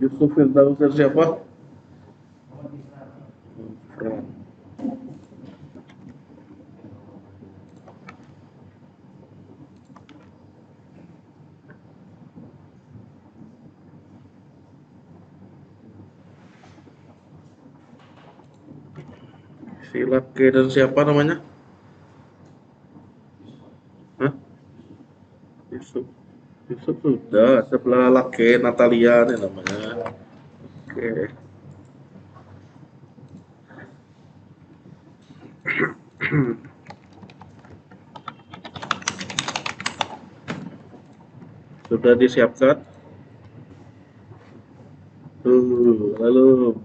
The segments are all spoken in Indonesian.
Yusuf Firdaus dari siapa? Keren. Si Laki dan siapa namanya? Hah? Yusuf. Yusuf sudah sebelah Laki Natalia nih namanya. Oke. Sudah disiapkan. Lalu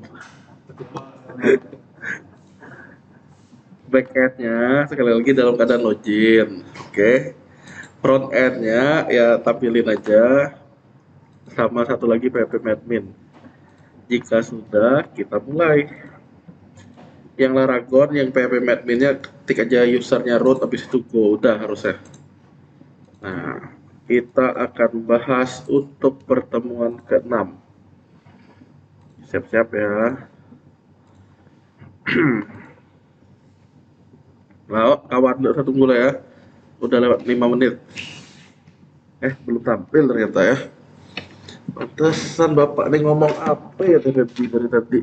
back end-nya sekali lagi dalam keadaan login. Oke. Front end-nya ya tampilin aja sama satu lagi ppmadmin. Jika sudah, kita mulai. Yang Laragon, yang ppmadminnya ketik aja usernya root habis itu go, udah harusnya. Nah, kita akan bahas untuk pertemuan ke-6. Siap-siap ya. Nah, kawan satu mulai ya. Udah lewat 5 menit. Belum tampil ternyata ya. Pantesan bapak nih ngomong apa ya tadi dari tadi.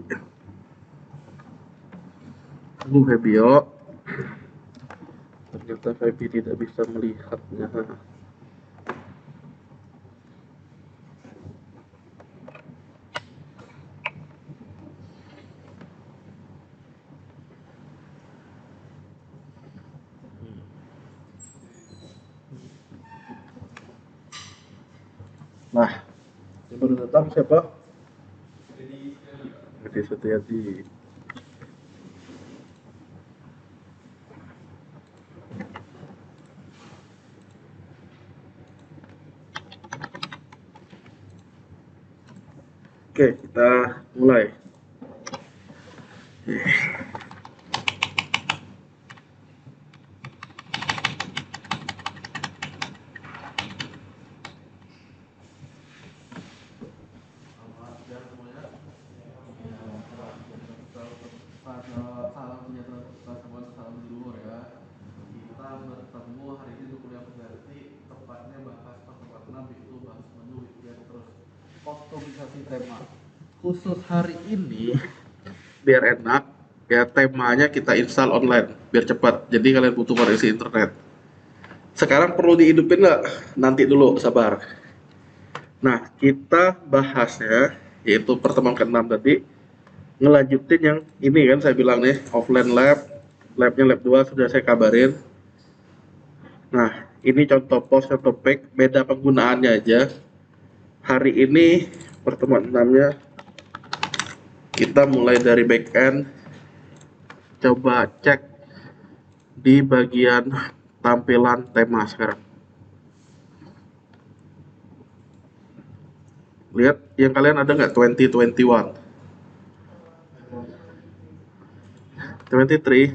Febio. Ternyata Febi tidak bisa melihatnya. Nah, yang baru datang siapa? Jadi Setiadi. Oke, kita mulai. Salam sejahtera kita semua, salam leluhur ya. Kita bertemu hari ini untuk kuliah pengganti, tepatnya bahas pertemuan 6 itu bahas menu dan terus optimisasi tema. Khusus hari ini biar enak ya, temanya kita install online biar cepat. Jadi kalian butuh koneksi internet. Sekarang perlu dihidupin nggak? Nanti dulu, sabar. Nah, kita bahasnya yaitu pertemuan ke-6 tadi, ngelanjutin yang ini kan saya bilang nih, offline lab, labnya lab 2 sudah saya kabarin. Nah, ini contoh post, contoh pack, beda penggunaannya aja. Hari ini pertemuan 6-nya kita mulai dari back end. Coba cek di bagian tampilan tema sekarang. Lihat yang kalian ada nggak 2021? 23.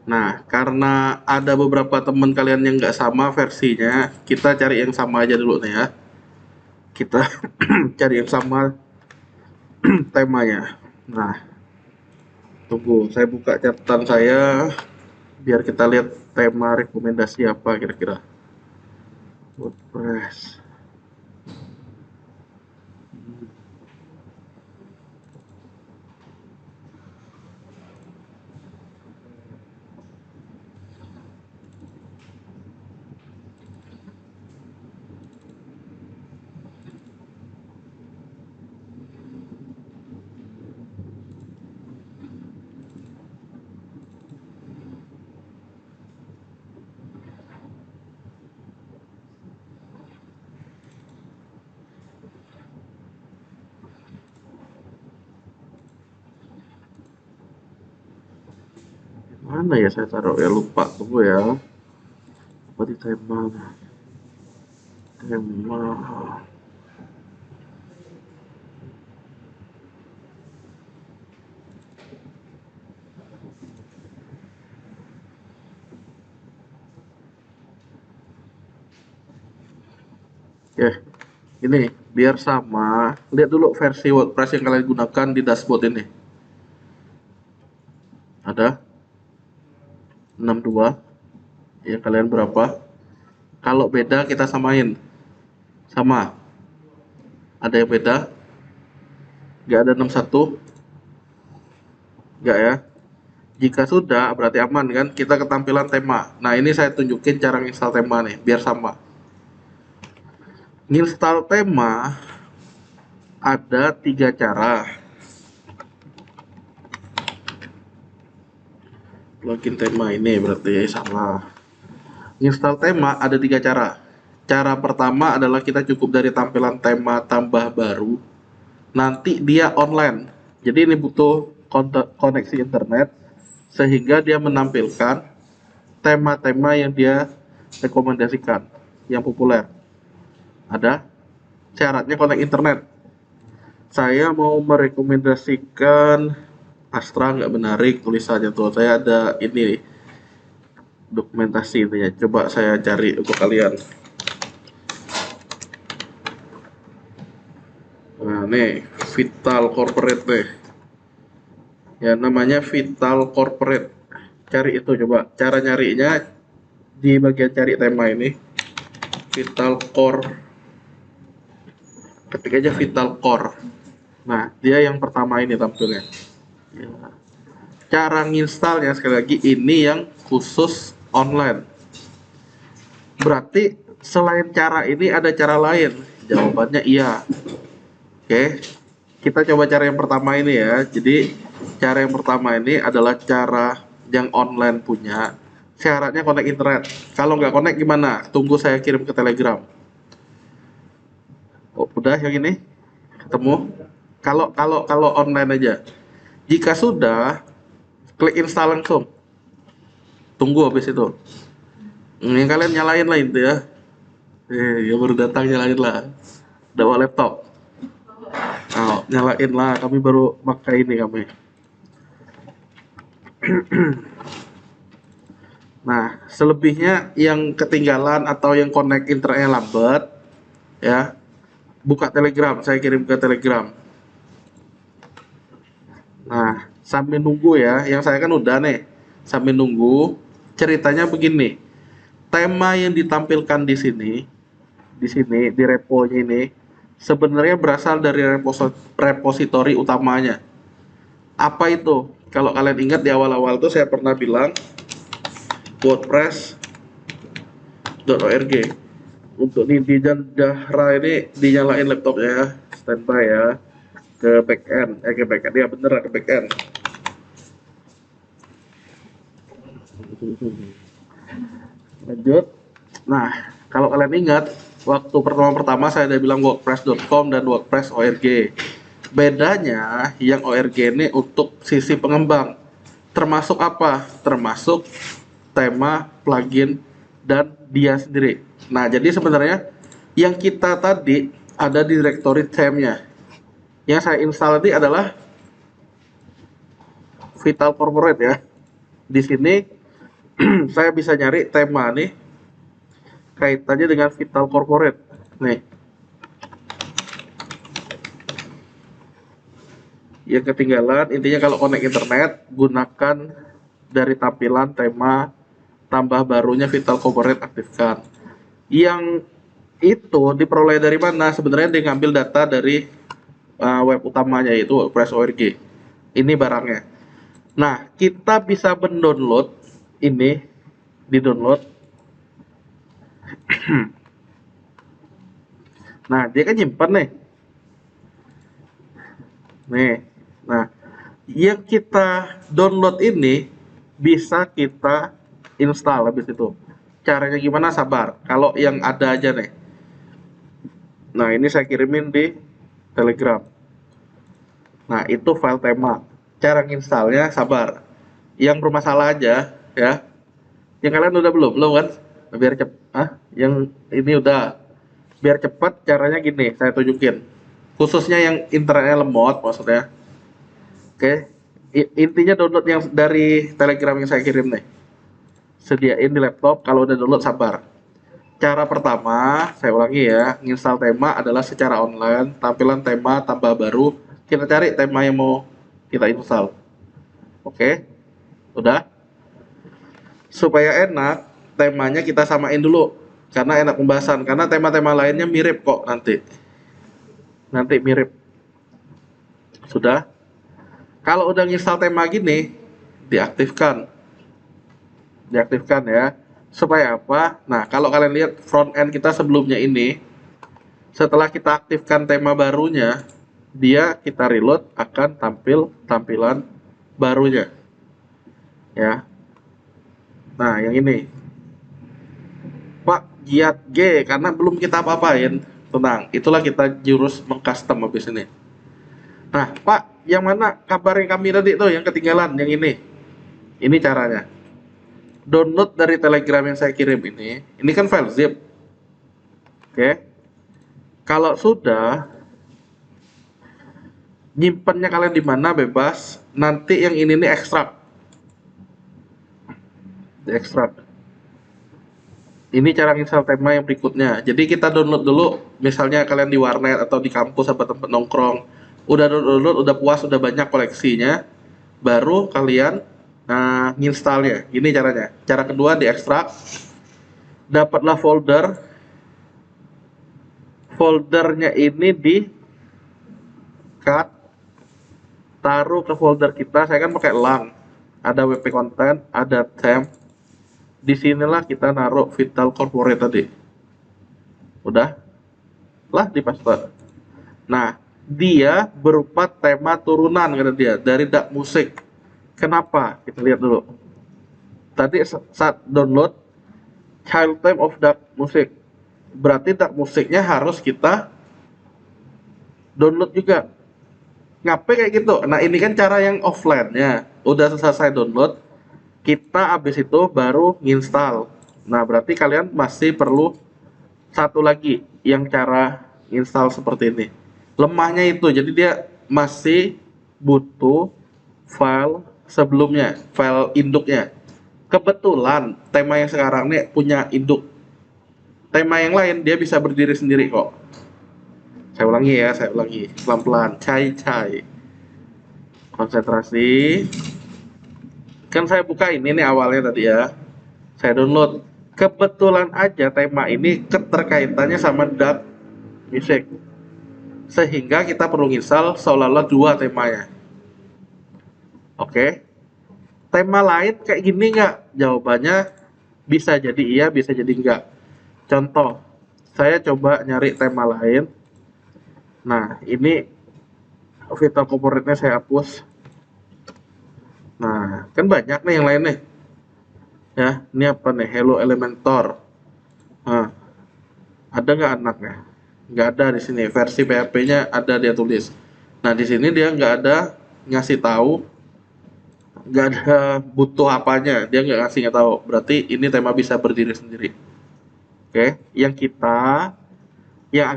Nah, karena ada beberapa teman kalian yang nggak sama versinya, kita cari yang sama aja dulu nih ya. Kita cari yang sama temanya. Nah, tunggu, saya buka catatan saya biar kita lihat tema rekomendasi apa kira-kira. WordPress. Mana ya saya taruh ya, lupa, tunggu ya. Apa di tema? Tema. Ya, ini biar sama. Lihat dulu versi WordPress yang kalian gunakan di dashboard ini. Ada 62. Ya, kalian berapa? Kalau beda kita samain. Sama. Ada yang beda? Nggak ada 61? Nggak ya? Jika sudah, berarti aman kan? Kita ke tampilan tema. Nah, ini saya tunjukin cara install tema nih, biar sama. Install tema ada 3 cara. Login tema ini berarti sama. Install tema ada 3 cara. Cara pertama adalah kita cukup dari tampilan tema tambah baru. Nanti dia online. Jadi ini butuh koneksi internet sehingga dia menampilkan tema-tema yang dia rekomendasikan, yang populer. Ada syaratnya konek internet. Saya mau merekomendasikan Astra, nggak menarik, tulis saja tuh. Saya ada ini dokumentasi intinya. Coba saya cari untuk kalian. Nah, nih Vital Corporate nih. Ya, namanya Vital Corporate. Cari itu coba. Cara nyarinya di bagian cari tema ini. Vital Core. Ketik aja Vital Core. Nah, dia yang pertama ini tampilnya. Ya. Cara nginstalnya sekali lagi ini yang khusus online. Berarti selain cara ini ada cara lain? Jawabannya iya. Oke, kita coba cara yang pertama ini ya. Jadi cara yang pertama ini adalah cara yang online punya. Syaratnya connect internet. Kalau nggak connect gimana? Tunggu saya kirim ke Telegram. Oh, udah yang ini ketemu. Kalau online aja. Jika sudah, klik install langsung. Tunggu habis itu. Ini kalian nyalain lah itu ya. Ya baru datang nyalain lah. Bawa laptop. Oh, nyalain lah. Kami baru pakai ini kami. Nah, selebihnya yang ketinggalan atau yang connect internetnya lambat, ya, buka Telegram. Saya kirim ke Telegram. Nah, sambil nunggu ya. Yang saya kan udah nih. Sambil nunggu, ceritanya begini. Tema yang ditampilkan di sini di reponya ini, sebenarnya berasal dari repositori utamanya. Apa itu? Kalau kalian ingat di awal-awal tuh saya pernah bilang WordPress.org. Untuk Nindi dan Dahra ini dinyalain laptopnya ya, standby ya, ke backend, ke backend ya bener ke backend. Lanjut. Nah, kalau kalian ingat, waktu pertama-pertama saya udah bilang WordPress.com dan WordPress.org. Bedanya yang ORG ini untuk sisi pengembang. Termasuk apa? Termasuk tema, plugin, dan dia sendiri. Nah, jadi sebenarnya yang kita tadi ada di directory theme-nya. Yang saya install tadi adalah Vital Corporate ya. Di sini saya bisa nyari tema nih kaitannya dengan Vital Corporate. Nih. Yang ketinggalan, intinya kalau connect internet, gunakan dari tampilan tema tambah barunya Vital Corporate aktifkan. Yang itu diperoleh dari mana? Sebenarnya dia ngambil data dari web utamanya yaitu WordPress.org. Ini barangnya. Nah, kita bisa mendownload ini, di-download. Nah, dia kan nyimpan nih. Nih. Nah, yang kita download ini bisa kita install habis itu. Caranya gimana? Sabar. Kalau yang ada aja nih. Nah, ini saya kirimin di Telegram. Nah, itu file tema. Cara installnya sabar. yang bermasalah aja ya. Yang kalian udah belum kan? Biar cepet, yang ini udah. Biar cepat caranya gini, saya tunjukin. Khususnya yang internetnya lemot maksudnya. Oke. Intinya download yang dari Telegram yang saya kirim nih. Sediain di laptop, kalau udah download sabar. Cara pertama, saya ulangi ya, install tema adalah secara online, tampilan tema tambah baru, kita cari tema yang mau kita install. Oke, udah. Supaya enak, temanya kita samain dulu, karena enak pembahasan, karena tema-tema lainnya mirip kok nanti. Nanti mirip. Sudah. Kalau udah install tema gini, diaktifkan. Diaktifkan ya. Supaya apa? Nah, kalau kalian lihat front end kita sebelumnya ini, setelah kita aktifkan tema barunya, dia kita reload akan tampil tampilan barunya. Ya. Nah, yang ini. Pak, giat G karena belum kita apa-apain. Tenang, itulah kita jurus mengcustom habis ini. Nah, Pak, yang mana kabarin kami tadi tuh yang ketinggalan, yang ini. Ini caranya. Download dari Telegram yang saya kirim ini kan file zip. Oke. Kalau sudah, nyimpennya kalian di mana bebas. Nanti yang ini nih ekstrak. Ekstrak. Ini cara install tema yang berikutnya. Jadi kita download dulu, misalnya kalian di warnet atau di kampus atau tempat nongkrong. Udah download, udah puas, udah banyak koleksinya. Baru kalian nginstalnya. Ini caranya. Cara kedua diekstrak. Dapatlah folder. Foldernya ini di cut. Taruh ke folder kita. Saya kan pakai lang. Ada WP content, ada temp. Disinilah kita naruh Vital Corporate tadi. Udah? Lah dipaste. Nah, dia berupa tema turunan kata dia dari Dark Music. Kenapa? Kita lihat dulu. Tadi saat download Child Time of Dark Music. Berarti Dark Musicnya harus kita download juga. Ngapain kayak gitu? Nah, ini kan cara yang offline-nya. Udah selesai download, kita habis itu baru nginstal. Nah, berarti kalian masih perlu satu lagi yang cara install seperti ini. Lemahnya itu, jadi dia masih butuh file sebelumnya, file induknya. Kebetulan tema yang sekarang nih punya induk. Tema yang lain dia bisa berdiri sendiri kok. Saya ulangi ya, saya ulangi pelan-pelan. Cai. Konsentrasi. Kan saya buka ini nih awalnya tadi ya. Saya download. Kebetulan aja tema ini keterkaitannya sama Dark Music. Sehingga kita perlu install seolah-olah dua temanya. Oke. Tema lain kayak gini nggak? Jawabannya bisa jadi iya, bisa jadi enggak. Contoh, saya coba nyari tema lain. Nah, ini Vital Corporate-nya saya hapus. Nah, kan banyak nih yang lain nih. Ya, ini apa nih? Hello Elementor. Nah, ada nggak anaknya? Nggak ada di sini. Versi PHP-nya ada dia tulis. Nah, di sini dia nggak ada ngasih tahu, nggak ada butuh apanya. Dia nggak ngasih tahu. Berarti ini tema bisa berdiri sendiri. Oke, yang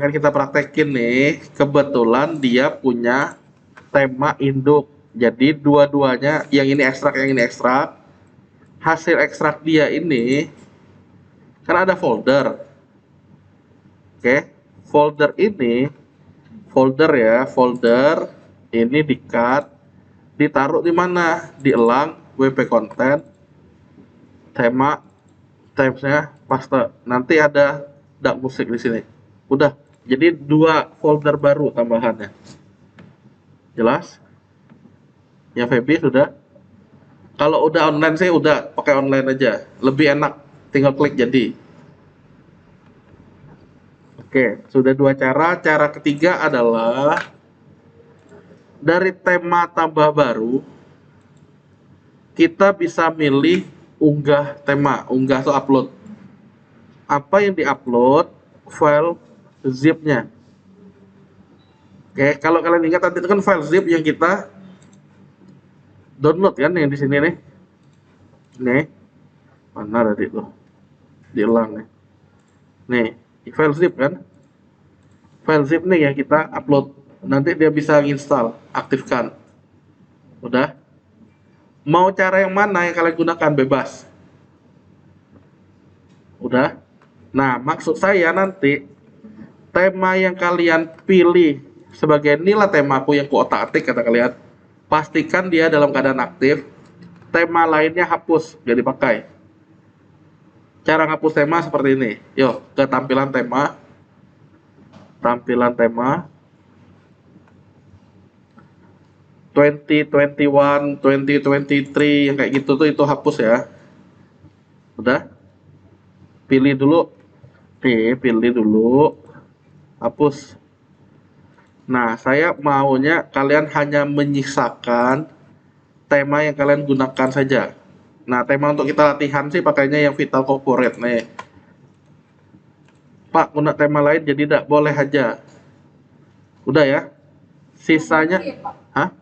akan kita praktekin nih, kebetulan dia punya tema induk. Jadi dua-duanya, yang ini ekstrak, yang ini ekstrak. Hasil ekstrak dia ini kan ada folder. Oke, folder ini, folder ini di-cut, ditaruh di mana? Di elang, WP content, tema, timesnya paste. Nanti ada Dark Music di sini. Udah, jadi dua folder baru tambahannya. Jelas? Yang Feby sudah? Kalau udah online sih udah pakai online aja, lebih enak, tinggal klik jadi. Oke, sudah dua cara. Cara ketiga adalah dari tema tambah baru, kita bisa milih unggah tema, unggah atau upload. Apa yang diupload? File zip-nya. Oke, kalau kalian ingat tadi itu kan file zip yang kita download kan yang di sini nih. Nih, mana tadi tuh? Diulang nih. Nih, file zip kan? File zip nih yang kita upload. Nanti dia bisa install, aktifkan. Udah. Mau cara yang mana yang kalian gunakan bebas. Udah. Nah, maksud saya nanti tema yang kalian pilih sebagai nilai temaku yang kuotak-atik kata kalian, pastikan dia dalam keadaan aktif. Tema lainnya hapus, gak dipakai. Cara ngapus tema seperti ini. Yuk, ke tampilan tema. Tampilan tema. 2021, 2023 yang kayak gitu tuh itu hapus ya. Udah. Pilih dulu. Nih, pilih dulu. Hapus. Nah, saya maunya kalian hanya menyisakan tema yang kalian gunakan saja. Nah, tema untuk kita latihan sih pakainya yang Vital Corporate nih. Pak, guna tema lain jadi tidak boleh aja. Udah ya. Sisanya, hah?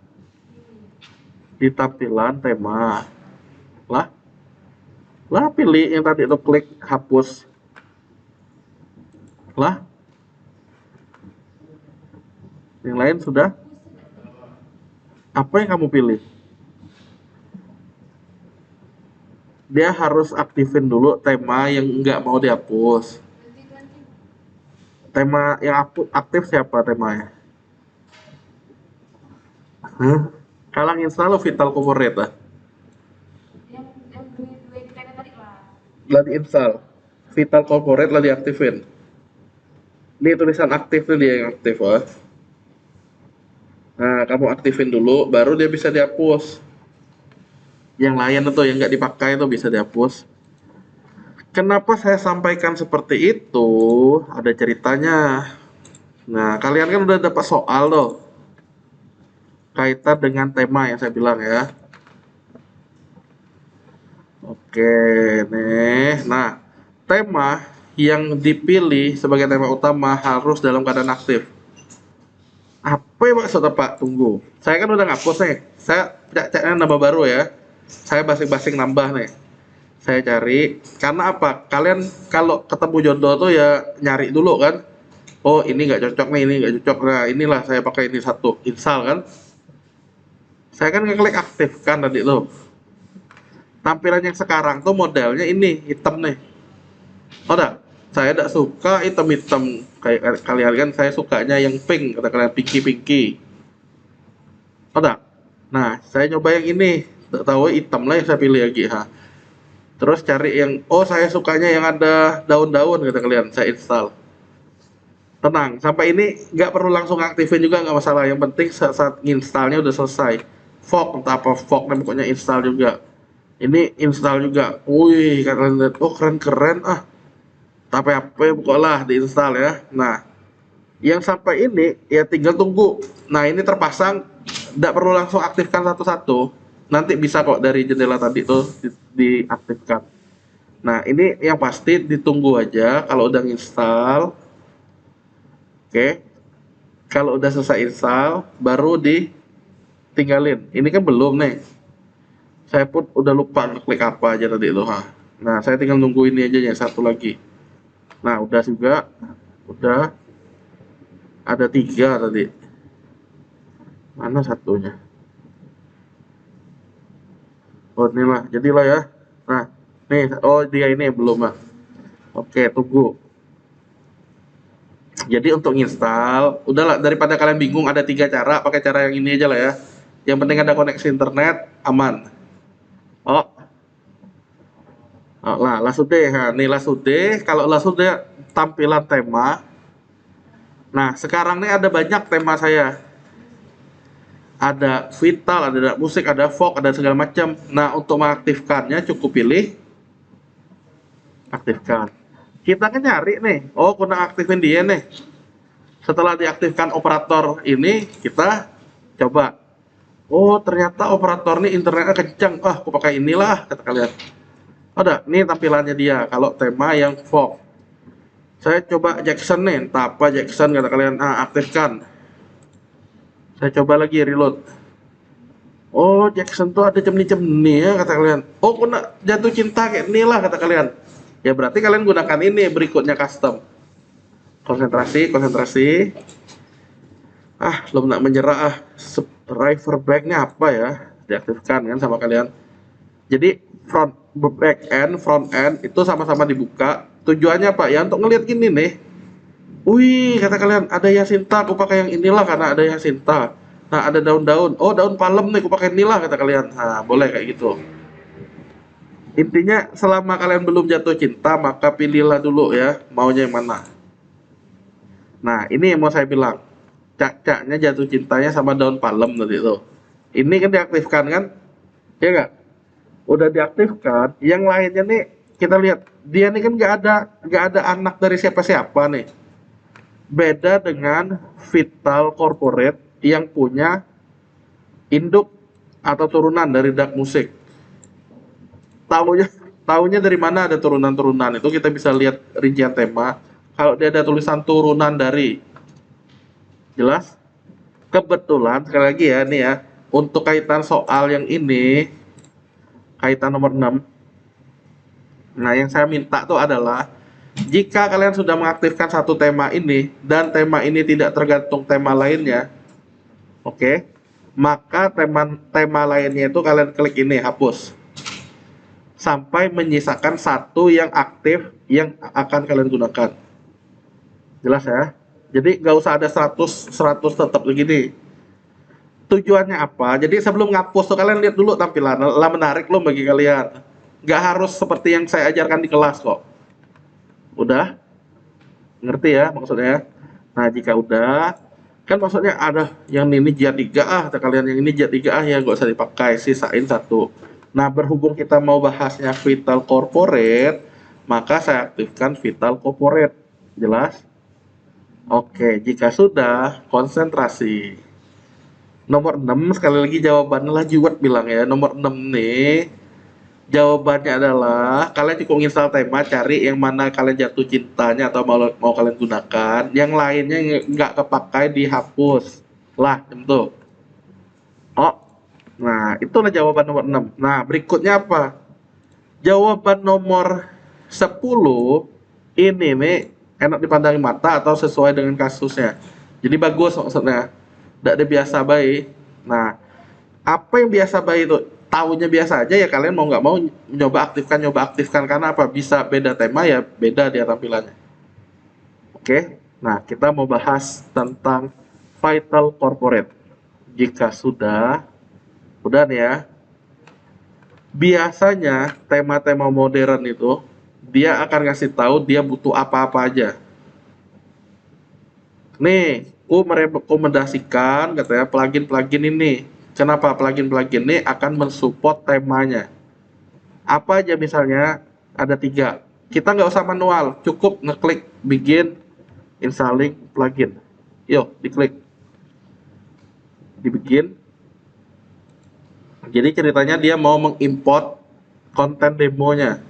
Di tampilan tema. Lah pilih yang tadi itu klik hapus. Lah, yang lain sudah. Apa yang kamu pilih? Dia harus aktifin dulu tema yang nggak mau dihapus. Tema yang aktif siapa temanya? Hah? Kalang install Vital Corporate lah. Lah diinstal. Vital Corporate lah diaktifin. Ini tulisan aktif tuh dia yang aktif ya. Nah, kamu aktifin dulu, baru dia bisa dihapus. Yang lain tuh yang nggak dipakai itu bisa dihapus. Kenapa saya sampaikan seperti itu? Ada ceritanya. Nah, kalian kan udah dapat soal loh. Kaitan dengan tema yang saya bilang ya. Oke, nih. Nah, tema yang dipilih sebagai tema utama harus dalam keadaan aktif. Apa yang maksud Pak? Tunggu. Saya kan udah ngapus nih. Saya cek nambah baru ya. Saya basing-basing nambah nih. Saya cari. Karena apa? Kalian kalau ketemu jodoh tuh ya nyari dulu kan. Oh ini nggak cocok nih, ini nggak cocok. Nah inilah saya pakai ini satu. Install kan. Saya kan ngeklik aktifkan tadi tuh. Tampilan yang sekarang tuh modelnya ini hitam nih. Oh dah, saya tidak suka hitam-hitam kayak kalian kan. Saya sukanya yang pink, kata kalian pinky. Oh dah. Nah, saya nyoba yang ini. Tak tahu hitam lah yang saya pilih lagi ha. Terus cari yang oh saya sukanya yang ada daun-daun kata kalian. Saya install. Tenang, sampai ini nggak perlu langsung aktifin juga nggak masalah. Yang penting saat installnya udah selesai. Fog entah apa fog, pokoknya install juga. Ini install juga. Wih, kalian lihat, oh keren ah. Tapi apa pokoknya diinstal ya. Nah, yang sampai ini ya tinggal tunggu. Nah ini terpasang, tidak perlu langsung aktifkan satu-satu. Nanti bisa kok dari jendela tadi tuh diaktifkan. Nah ini yang pasti ditunggu aja kalau udah install. Oke, kalau udah selesai install baru ditinggalin. Ini kan belum nih. Saya pun udah lupa klik apa aja tadi itu. Nah saya tinggal nunggu ini aja yang satu lagi. Nah udah juga, udah ada 3 tadi. Mana satunya? Oh inilah, jadilah ya. Nah, nih, oh dia ini belum lah. Oke, tunggu. Jadi untuk install, udahlah daripada kalian bingung ada 3 cara, pakai cara yang ini aja lah ya. Yang penting ada koneksi internet, aman. Oh, lah Lasude, nah, nih Lasude. Kalau Lasude tampilan tema. Nah, sekarang nih ada banyak tema saya. Ada vital, ada musik, ada folk, ada segala macam. Nah, untuk mengaktifkannya cukup pilih aktifkan. Kita kan nyari nih, oh kuna aktifin dia nih. Setelah diaktifkan operator ini, kita coba. Oh, ternyata operator ini internetnya kencang. Ah, aku pakai inilah, kata kalian. Ada, ini tampilannya dia. Kalau tema yang folk. Saya coba Jackson nih, entah apa Jackson, kata kalian. Ah, aktifkan. Saya coba lagi reload. Oh, Jackson tuh ada cemni-cemni ya kata kalian. Oh, kena jatuh cinta kayak ini lah kata kalian. Ya berarti kalian gunakan ini berikutnya custom. Konsentrasi, konsentrasi. Ah, belum nak menyerah ah. Driver back-nya apa ya? Diaktifkan kan sama kalian. Jadi front end itu sama-sama dibuka. Tujuannya apa? Ya untuk ngelihat gini nih. Wih, kata kalian, ada Yasinta, aku pakai yang inilah karena ada Yasinta. Nah, ada daun-daun. Oh, daun palem nih, aku pakai inilah kata kalian. Nah, boleh kayak gitu. Intinya, selama kalian belum jatuh cinta, maka pilihlah dulu ya, maunya yang mana. Nah, ini yang mau saya bilang. Cak-caknya jatuh cintanya sama daun palem tadi itu. Ini kan diaktifkan kan? Ya nggak? Udah diaktifkan. Yang lainnya nih, kita lihat. Dia nih kan nggak ada anak dari siapa-siapa nih. Beda dengan Vital Corporate yang punya induk atau turunan dari Dark Music. Tahunya dari mana ada turunan-turunan itu kita bisa lihat rincian tema. Kalau dia ada tulisan turunan dari, jelas. Kebetulan sekali lagi ya nih ya, untuk kaitan soal yang ini, kaitan nomor 6. Nah, yang saya minta tuh adalah jika kalian sudah mengaktifkan satu tema ini dan tema ini tidak tergantung tema lainnya, oke, maka tema lainnya itu kalian klik ini hapus sampai menyisakan satu yang aktif yang akan kalian gunakan. Jelas ya? Jadi nggak usah ada 100 tetap begini. Tujuannya apa? Jadi sebelum ngapus tuh kalian lihat dulu tampilan, lah menarik loh bagi kalian. Nggak harus seperti yang saya ajarkan di kelas kok. Udah? Ngerti ya maksudnya? Nah, jika udah, kan maksudnya ada yang ini jet 3 ah, kata kalian yang ini jet 3 ah ya nggak usah dipakai, sisain satu. Nah, berhubung kita mau bahasnya Vital Corporate, maka saya aktifkan Vital Corporate. Jelas? Oke, jika sudah, konsentrasi. Nomor 6 sekali lagi jawabannya lah Juwet bilang ya. Nomor 6 nih, jawabannya adalah kalian cukup install tema, cari yang mana kalian jatuh cintanya atau mau kalian gunakan. Yang lainnya nggak kepakai dihapus. Lah, itu. Oh, nah itulah jawaban nomor 6. Nah, berikutnya apa? Jawaban nomor 10 ini nih enak dipandangi mata atau sesuai dengan kasusnya. Jadi bagus maksudnya. Tidak ada biasa baik. Nah, apa yang biasa baik itu? Tahunya biasa aja ya kalian mau nggak mau nyoba aktifkan karena apa? Bisa beda tema ya beda dia tampilannya. Oke, nah kita mau bahas tentang Vital Corporate. Jika udah nih ya. Biasanya tema-tema modern itu dia akan ngasih tahu dia butuh apa-apa aja. Nih, aku merekomendasikan katanya plugin-plugin ini. Kenapa plugin-plugin ini akan mensupport temanya? Apa aja misalnya? Ada 3. Kita nggak usah manual, cukup ngeklik begin installing plugin. Yuk, diklik. Dibikin. Jadi ceritanya dia mau mengimport konten demonya.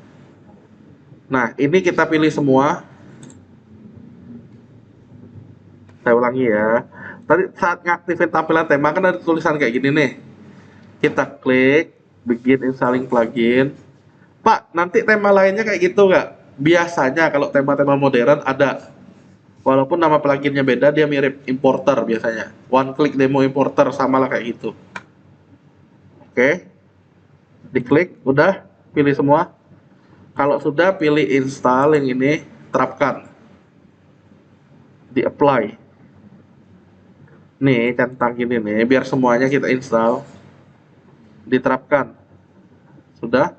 Nah, ini kita pilih semua. Saya ulangi ya. Tadi saat ngaktifin tampilan tema kan ada tulisan kayak gini nih. Kita klik begin installing plugin. Pak, nanti tema lainnya kayak gitu nggak? Biasanya kalau tema-tema modern ada. Walaupun nama pluginnya beda, dia mirip importer biasanya. One click demo importer samalah kayak gitu. Oke. Diklik, udah pilih semua. Kalau sudah pilih install yang ini, terapkan. Di apply. Nih, centang gini nih, biar semuanya kita install. Diterapkan. Sudah?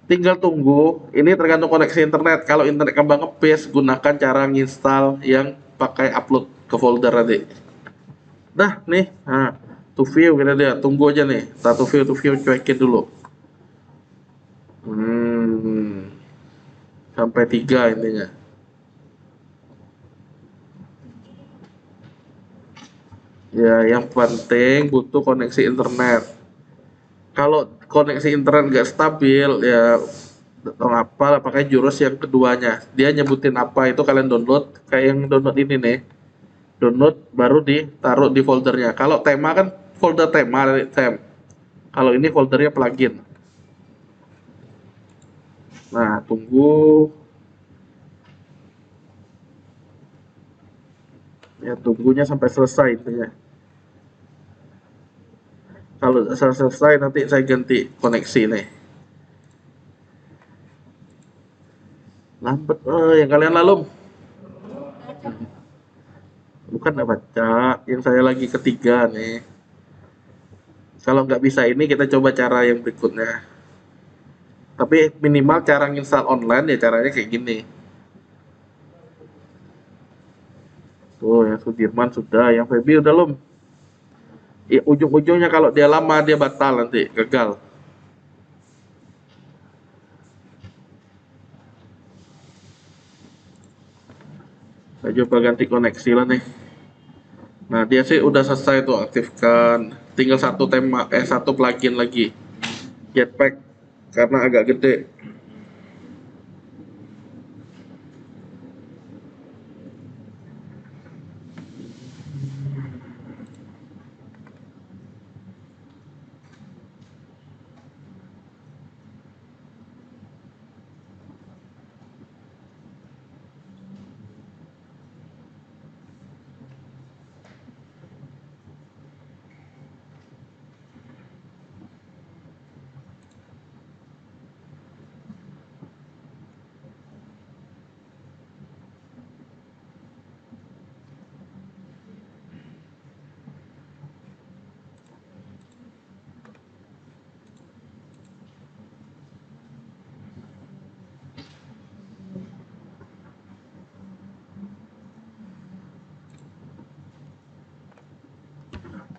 Tinggal tunggu, ini tergantung koneksi internet. Kalau internet kembang ngepas, gunakan cara nginstal yang pakai upload ke folder tadi. Nah, nih, nah, to view kita dia, tunggu aja nih. To view cuekin dulu. Sampai 3 intinya. Ya, yang penting butuh koneksi internet. Kalau koneksi internet nggak stabil, ya atau apa, pakai jurus yang keduanya. Dia nyebutin apa itu kalian download, kayak yang download ini nih. Download baru ditaruh di foldernya. Kalau tema kan folder tema dari tem. Kalau ini foldernya plugin. Nah, tunggu. Ya, tunggunya sampai selesai intinya. Kalau selesai nanti saya ganti koneksi nih. Lambat, yang kalian lalu. Bukan nggak baca, yang saya lagi ketiga nih. Kalau nggak bisa ini kita coba cara yang berikutnya. Tapi minimal cara install online ya caranya kayak gini. Tuh yang Sudirman sudah, yang Feby udah belum? Ya, ujung-ujungnya kalau dia lama dia batal nanti, gagal. Saya coba ganti koneksi lah nih. Nah dia sih udah selesai tuh aktifkan. Tinggal satu tema, satu plugin lagi. Jetpack karena agak gede.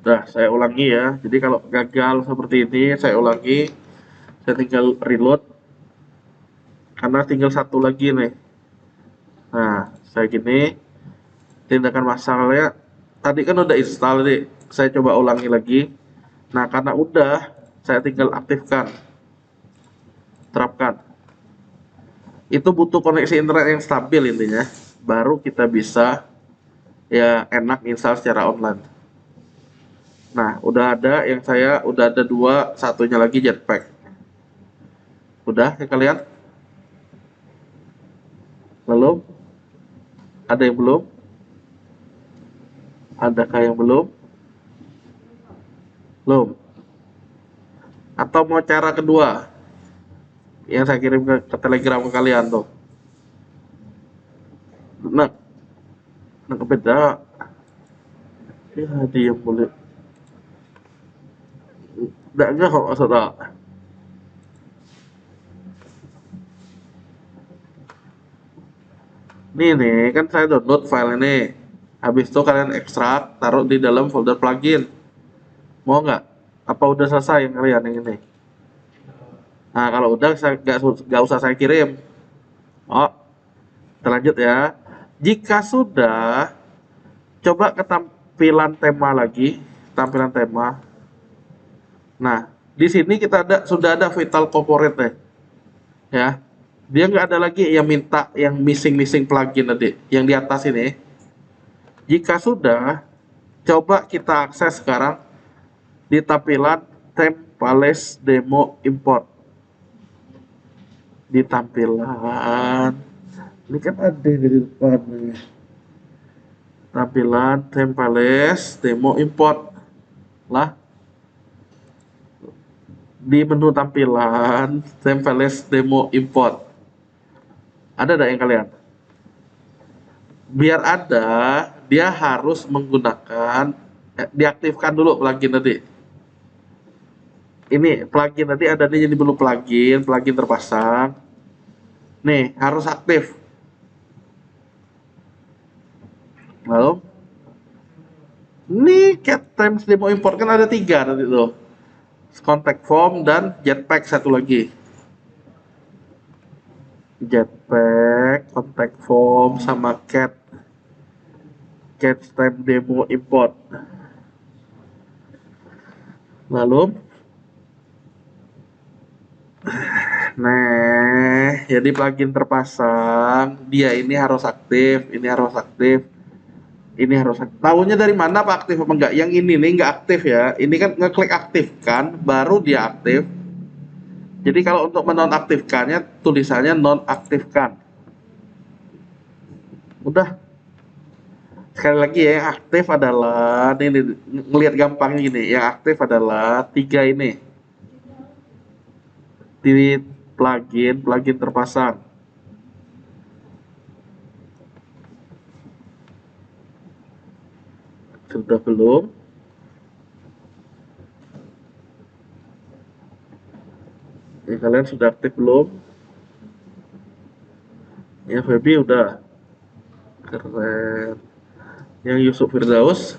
Nah, saya ulangi ya. Jadi kalau gagal seperti ini, saya ulangi. Saya tinggal reload. Karena tinggal satu lagi nih. Nah, saya gini. Tindakan masalahnya, tadi kan udah install nih. Saya coba ulangi lagi. Nah, karena udah, saya tinggal aktifkan. Terapkan. Itu butuh koneksi internet yang stabil intinya. Baru kita bisa ya enak install secara online. Nah, udah ada yang saya udah ada dua, satunya lagi Jetpack. Udah ya kalian? Belum? Ada yang belum? Adakah yang belum? Belum. Atau mau cara kedua yang saya kirim ke Telegram ke kalian tuh? Nah, nah beda. Ya, dia boleh. Enggak kok maksudnya. Nih, kan saya download file ini. Habis itu kalian ekstrak, taruh di dalam folder plugin. Mau nggak? Apa udah selesai yang kalian yang ini? Nah, kalau udah saya nggak usah saya kirim. Oh, kita lanjut ya. Jika sudah, coba ke tampilan tema lagi, tampilan tema. Nah, di sini kita sudah ada Vital Corporate nih, ya. Dia nggak ada lagi yang minta yang missing plugin tadi, yang di atas ini. Jika sudah, coba kita akses sekarang di tampilan Templates Demo Import. Di tampilan, ini kan ada di depan nih. Tampilan Templates Demo Import lah. Di menu tampilan Templates Demo Import. Ada enggak yang kalian? Biar ada, dia harus menggunakan diaktifkan dulu plugin tadi. Ini plugin tadi ada nih, jadi belum plugin terpasang. Nih, harus aktif. Lalu ini cat times demo import kan ada 3 tadi tuh. Contact form dan jetpack satu lagi. Jetpack, contact form sama cat time demo import. Lalu nah, jadi plugin terpasang, dia ini harus aktif, ini harus aktif. Ini harus tahunya dari mana Pak aktif apa enggak? Yang ini nih enggak aktif ya. Ini kan ngeklik aktifkan, baru dia aktif. Jadi kalau untuk menonaktifkannya tulisannya nonaktifkan. Udah. Sekali lagi ya, yang aktif adalah ini ngelihat gampangnya gini. Yang aktif adalah tiga ini. Di plugin terpasang. Sudah belum? Ya, kalian sudah aktif belum? Ya, Feby udah. Keren. Yang Yusuf Firdaus.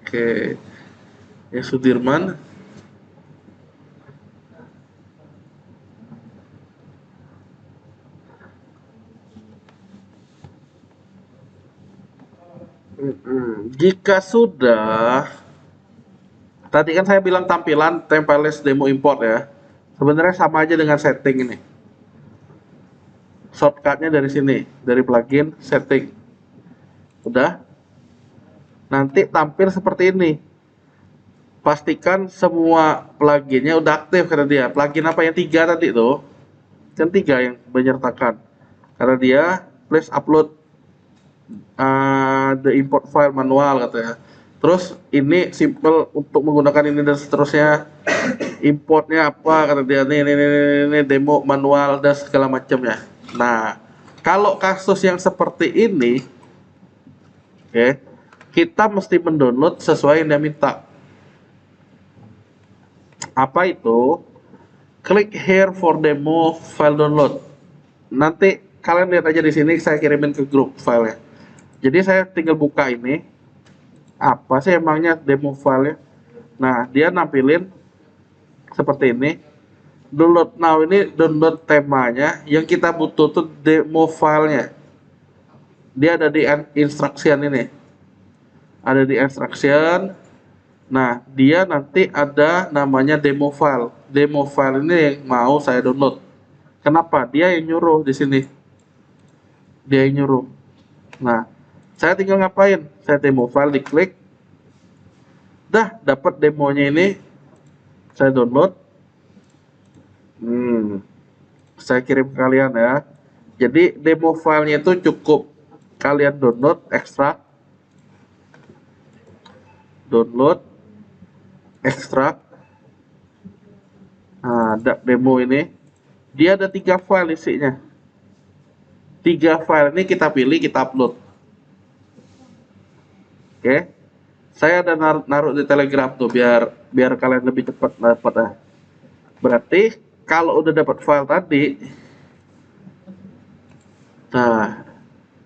Oke. Yang Sudirman. Jika sudah, tadi kan saya bilang tampilan template demo import ya. Sebenarnya sama aja dengan setting ini. Shortcutnya dari sini, dari plugin setting. Udah. Nanti tampil seperti ini. Pastikan semua pluginnya udah aktif karena dia. Plugin apa yang tiga tadi tuh? Kan tiga yang menyertakan. Karena dia please upload the import file manual katanya. Terus ini simple untuk menggunakan ini dan seterusnya. Importnya apa kata dia ini demo manual dan segala macamnya. Nah, kalau kasus yang seperti ini, oke, kita mesti mendownload sesuai yang dia minta. Apa itu? Klik here for demo file download. Nanti kalian lihat aja di sini saya kirimin ke grup filenya. Jadi saya tinggal buka ini. Apa sih emangnya demo filenya? Nah, dia nampilin seperti ini. Download now ini download temanya. Yang kita butuh tuh demo filenya. Dia ada di instruction ini. Ada di instruction. Nah, dia nanti ada namanya demo file. Demo file ini yang mau saya download. Kenapa? Dia yang nyuruh di sini. Dia yang nyuruh. Nah, saya tinggal ngapain? Saya demo file, diklik. Dah, dapat demonya ini. Saya download. Saya kirim ke kalian ya. Jadi demo filenya itu cukup kalian download, ekstrak. Download, ekstrak. Nah, ada demo ini. Dia ada 3 file isinya. 3 file ini kita pilih, kita upload. Oke. Saya ada naruh di Telegram tuh biar kalian lebih cepat dapat ya. Berarti kalau udah dapat file tadi, nah,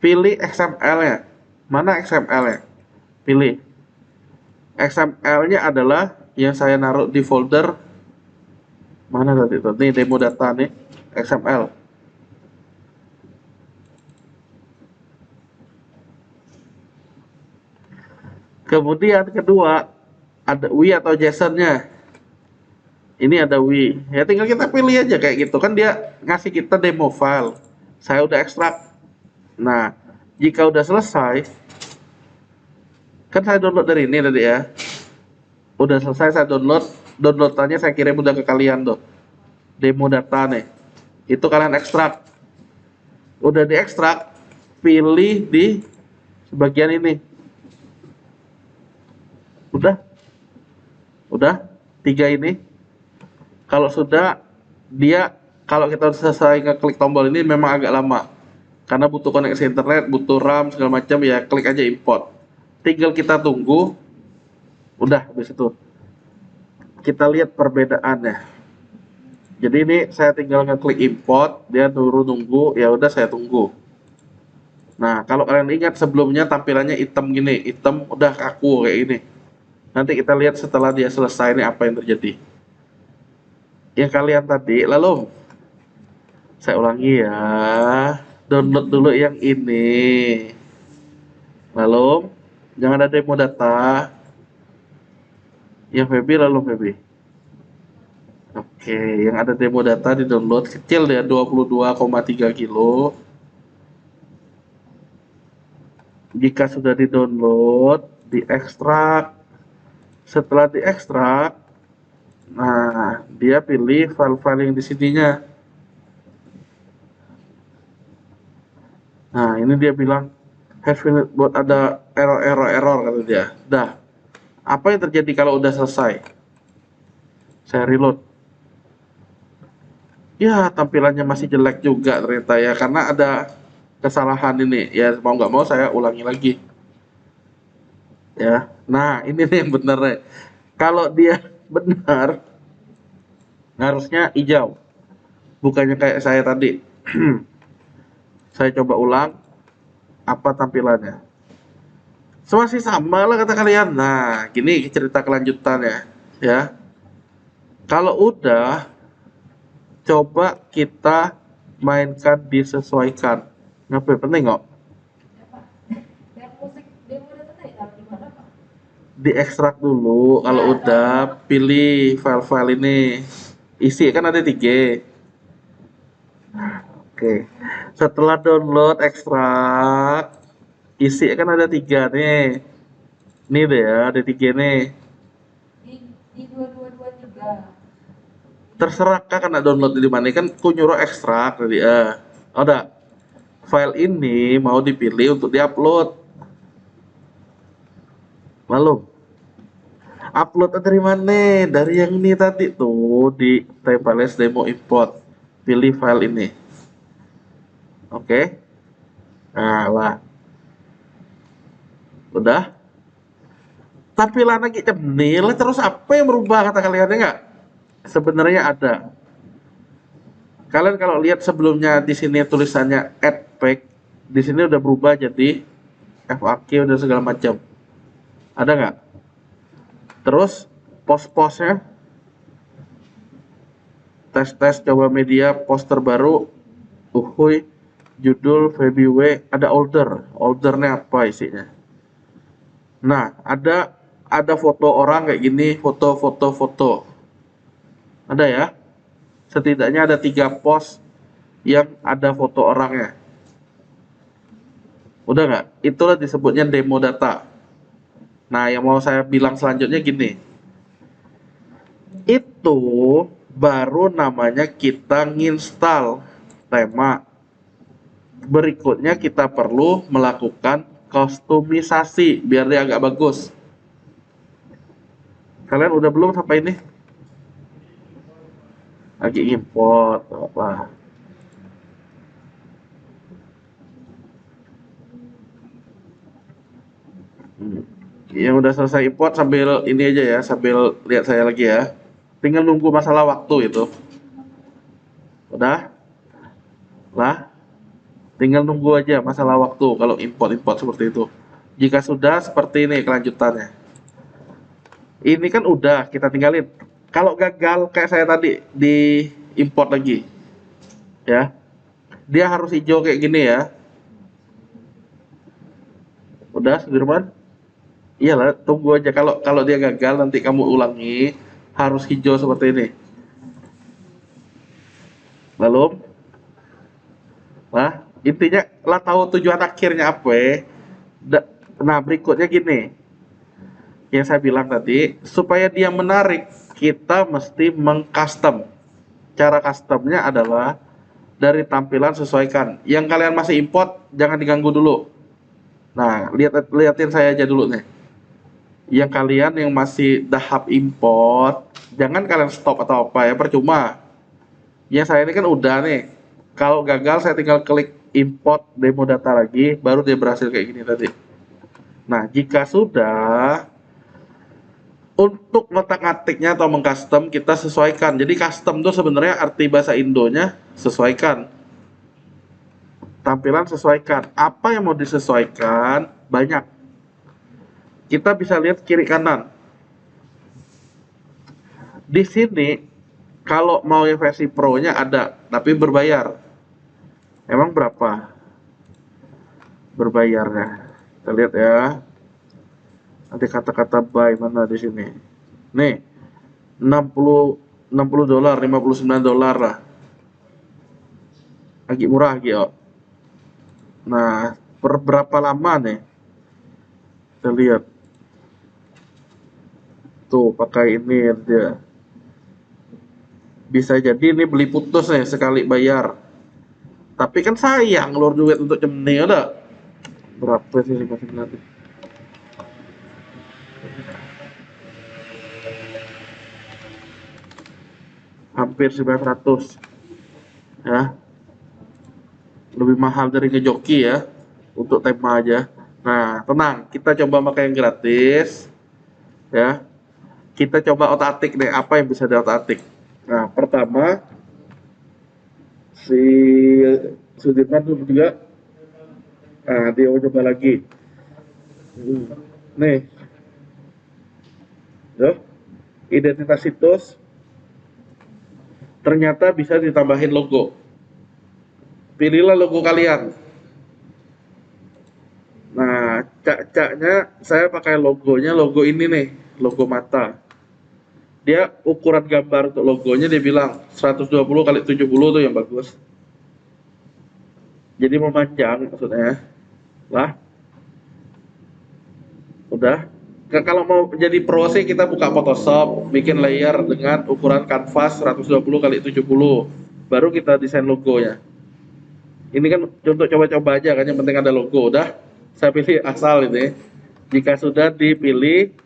pilih XML-nya. Mana XML-nya? Pilih. XML-nya adalah yang saya naruh di folder mana tadi tuh? Nih demo data nih, XML. Kemudian kedua ada WI atau JSON-nya. Ini ada WI. Ya tinggal kita pilih aja kayak gitu kan dia ngasih kita demo file. Saya udah ekstrak. Nah, jika udah selesai kan saya download dari ini tadi ya. Udah selesai saya download, downloadannya saya kirim udah ke kalian tuh. Demo data nih. Itu kalian ekstrak. Udah diekstrak, pilih di sebagian ini. Udah 3 ini. Kalau sudah dia kalau kita selesai ngeklik tombol ini memang agak lama. Karena butuh koneksi internet, butuh RAM segala macam ya klik aja import. Tinggal kita tunggu. Udah habis itu. Kita lihat perbedaannya. Jadi ini saya tinggal ngeklik import, dia nunggu, ya udah saya tunggu. Nah, kalau kalian ingat sebelumnya tampilannya hitam gini, hitam udah kaku kayak ini. Nanti kita lihat setelah dia selesai ini apa yang terjadi. Yang kalian tadi, lalu saya ulangi ya, download dulu yang ini. Lalu jangan ada demo data. Yang Feby lalu Feby. Oke, yang ada demo data di download kecil ya 22,3 kilo. Jika sudah di-download, diekstrak. Setelah diekstrak, nah dia pilih file-file yang di sininya. Nah, ini dia bilang have finished buat ada error kata dia. Dah. Apa yang terjadi kalau udah selesai? Saya reload. Ya, tampilannya masih jelek juga ternyata ya karena ada kesalahan ini. Ya, mau nggak mau saya ulangi lagi. Ya. Nah, ini nih yang bener nih. Kalau dia benar, harusnya hijau. Bukannya kayak saya tadi. Saya coba ulang, apa tampilannya? Masih sama lah kata kalian. Nah, gini cerita kelanjutannya. Ya. Kalau udah, coba kita mainkan disesuaikan. Ngapain penting kok? Diekstrak dulu. Kalau udah, pilih file-file ini. Isi kan ada 3. Oke. Setelah download, ekstrak, isi kan ada 3 nih. Ini deh ya, ada 3 nih. Di 2223. Terserah kak kena download di mana kan ku nyuruh ekstrak tadi ada file ini mau dipilih untuk diupload. Lalu upload dari mana? Dari yang ini tadi tuh di templates demo import. Pilih file ini. Oke. Nah, lah. Udah. Tampilan lagi cemil terus apa yang berubah kata kalian enggak? Sebenarnya ada. Kalian kalau lihat sebelumnya di sini tulisannya add pack, di sini udah berubah jadi FAQ dan segala macam. Ada nggak? Terus post-postnya, tes-tes coba media, post terbaru, uhuy, judul, VBW, ada ordernya apa isinya? Nah, ada foto orang kayak gini, foto. Ada ya? Setidaknya ada 3 post yang ada foto orangnya. Udah nggak? Itulah disebutnya demo data. Nah, yang mau saya bilang selanjutnya gini. Itu baru namanya kita nginstal tema. Berikutnya kita perlu melakukan kustomisasi biar dia agak bagus. Kalian udah belum sampai ini? Lagi import apa? Yang udah selesai import sambil ini aja ya, sambil lihat saya lagi ya. Tinggal nunggu masalah waktu itu. Udah? Lah, tinggal nunggu aja masalah waktu kalau import seperti itu. Jika sudah seperti ini kelanjutannya. Ini kan udah kita tinggalin. Kalau gagal kayak saya tadi di import lagi. Ya. Dia harus hijau kayak gini ya. Udah, Sudirman? Iyalah, tunggu aja kalau kalau dia gagal nanti kamu ulangi harus hijau seperti ini. Belum? Nah, intinya lah tahu tujuan akhirnya apa ya. Nah, berikutnya gini. Yang saya bilang tadi, supaya dia menarik, kita mesti mengcustom. Cara customnya adalah dari tampilan sesuaikan. Yang kalian masih import, jangan diganggu dulu. Nah, liatin saya aja dulu nih. Yang kalian yang masih tahap import, jangan kalian stop atau apa ya, percuma. Yang saya ini kan udah nih. Kalau gagal saya tinggal klik import demo data lagi, baru dia berhasil kayak gini tadi. Nah, jika sudah, untuk letak-ngatiknya atau mengcustom kita sesuaikan. Jadi custom itu sebenarnya arti bahasa Indonya sesuaikan. Tampilan sesuaikan. Apa yang mau disesuaikan? Banyak. Kita bisa lihat kiri kanan. Di sini kalau mau yang versi Pro-nya ada, tapi berbayar. Emang berapa berbayarnya? Kita lihat ya. Nanti kata-kata buy mana di sini. Nih, 60 dolar, 59 dolar lah. Agak murah lagi, oh. Nah, per berapa lama nih? Kita lihat. Tuh, pakai ini dia. Bisa jadi ini beli putus nih sekali bayar. Tapi kan sayang ngeluar duit untuk cemeni ada. Berapa sih masih nanti? Hampir 900 ya. Lebih mahal dari ngejoki ya untuk tema aja. Nah, tenang, kita coba pakai yang gratis ya. Kita coba otak-atik deh, apa yang bisa diotak-atik. Nah, pertama si Sudirman tuh juga. Nah, dia mau coba lagi. Nih, yo, identitas situs ternyata bisa ditambahin logo. Pilihlah logo kalian. Nah, cak-caknya saya pakai logonya, logo ini nih, logo mata. Dia ukuran gambar untuk logonya dia bilang 120 kali 70 tuh yang bagus. Jadi memanjang maksudnya. Lah. Udah. Kalau mau jadi pro sih kita buka Photoshop, bikin layer dengan ukuran kanvas 120 kali 70. Baru kita desain logonya. Ini kan untuk coba-coba aja kan, yang penting ada logo. Udah. Saya pilih asal ini. Jika sudah dipilih,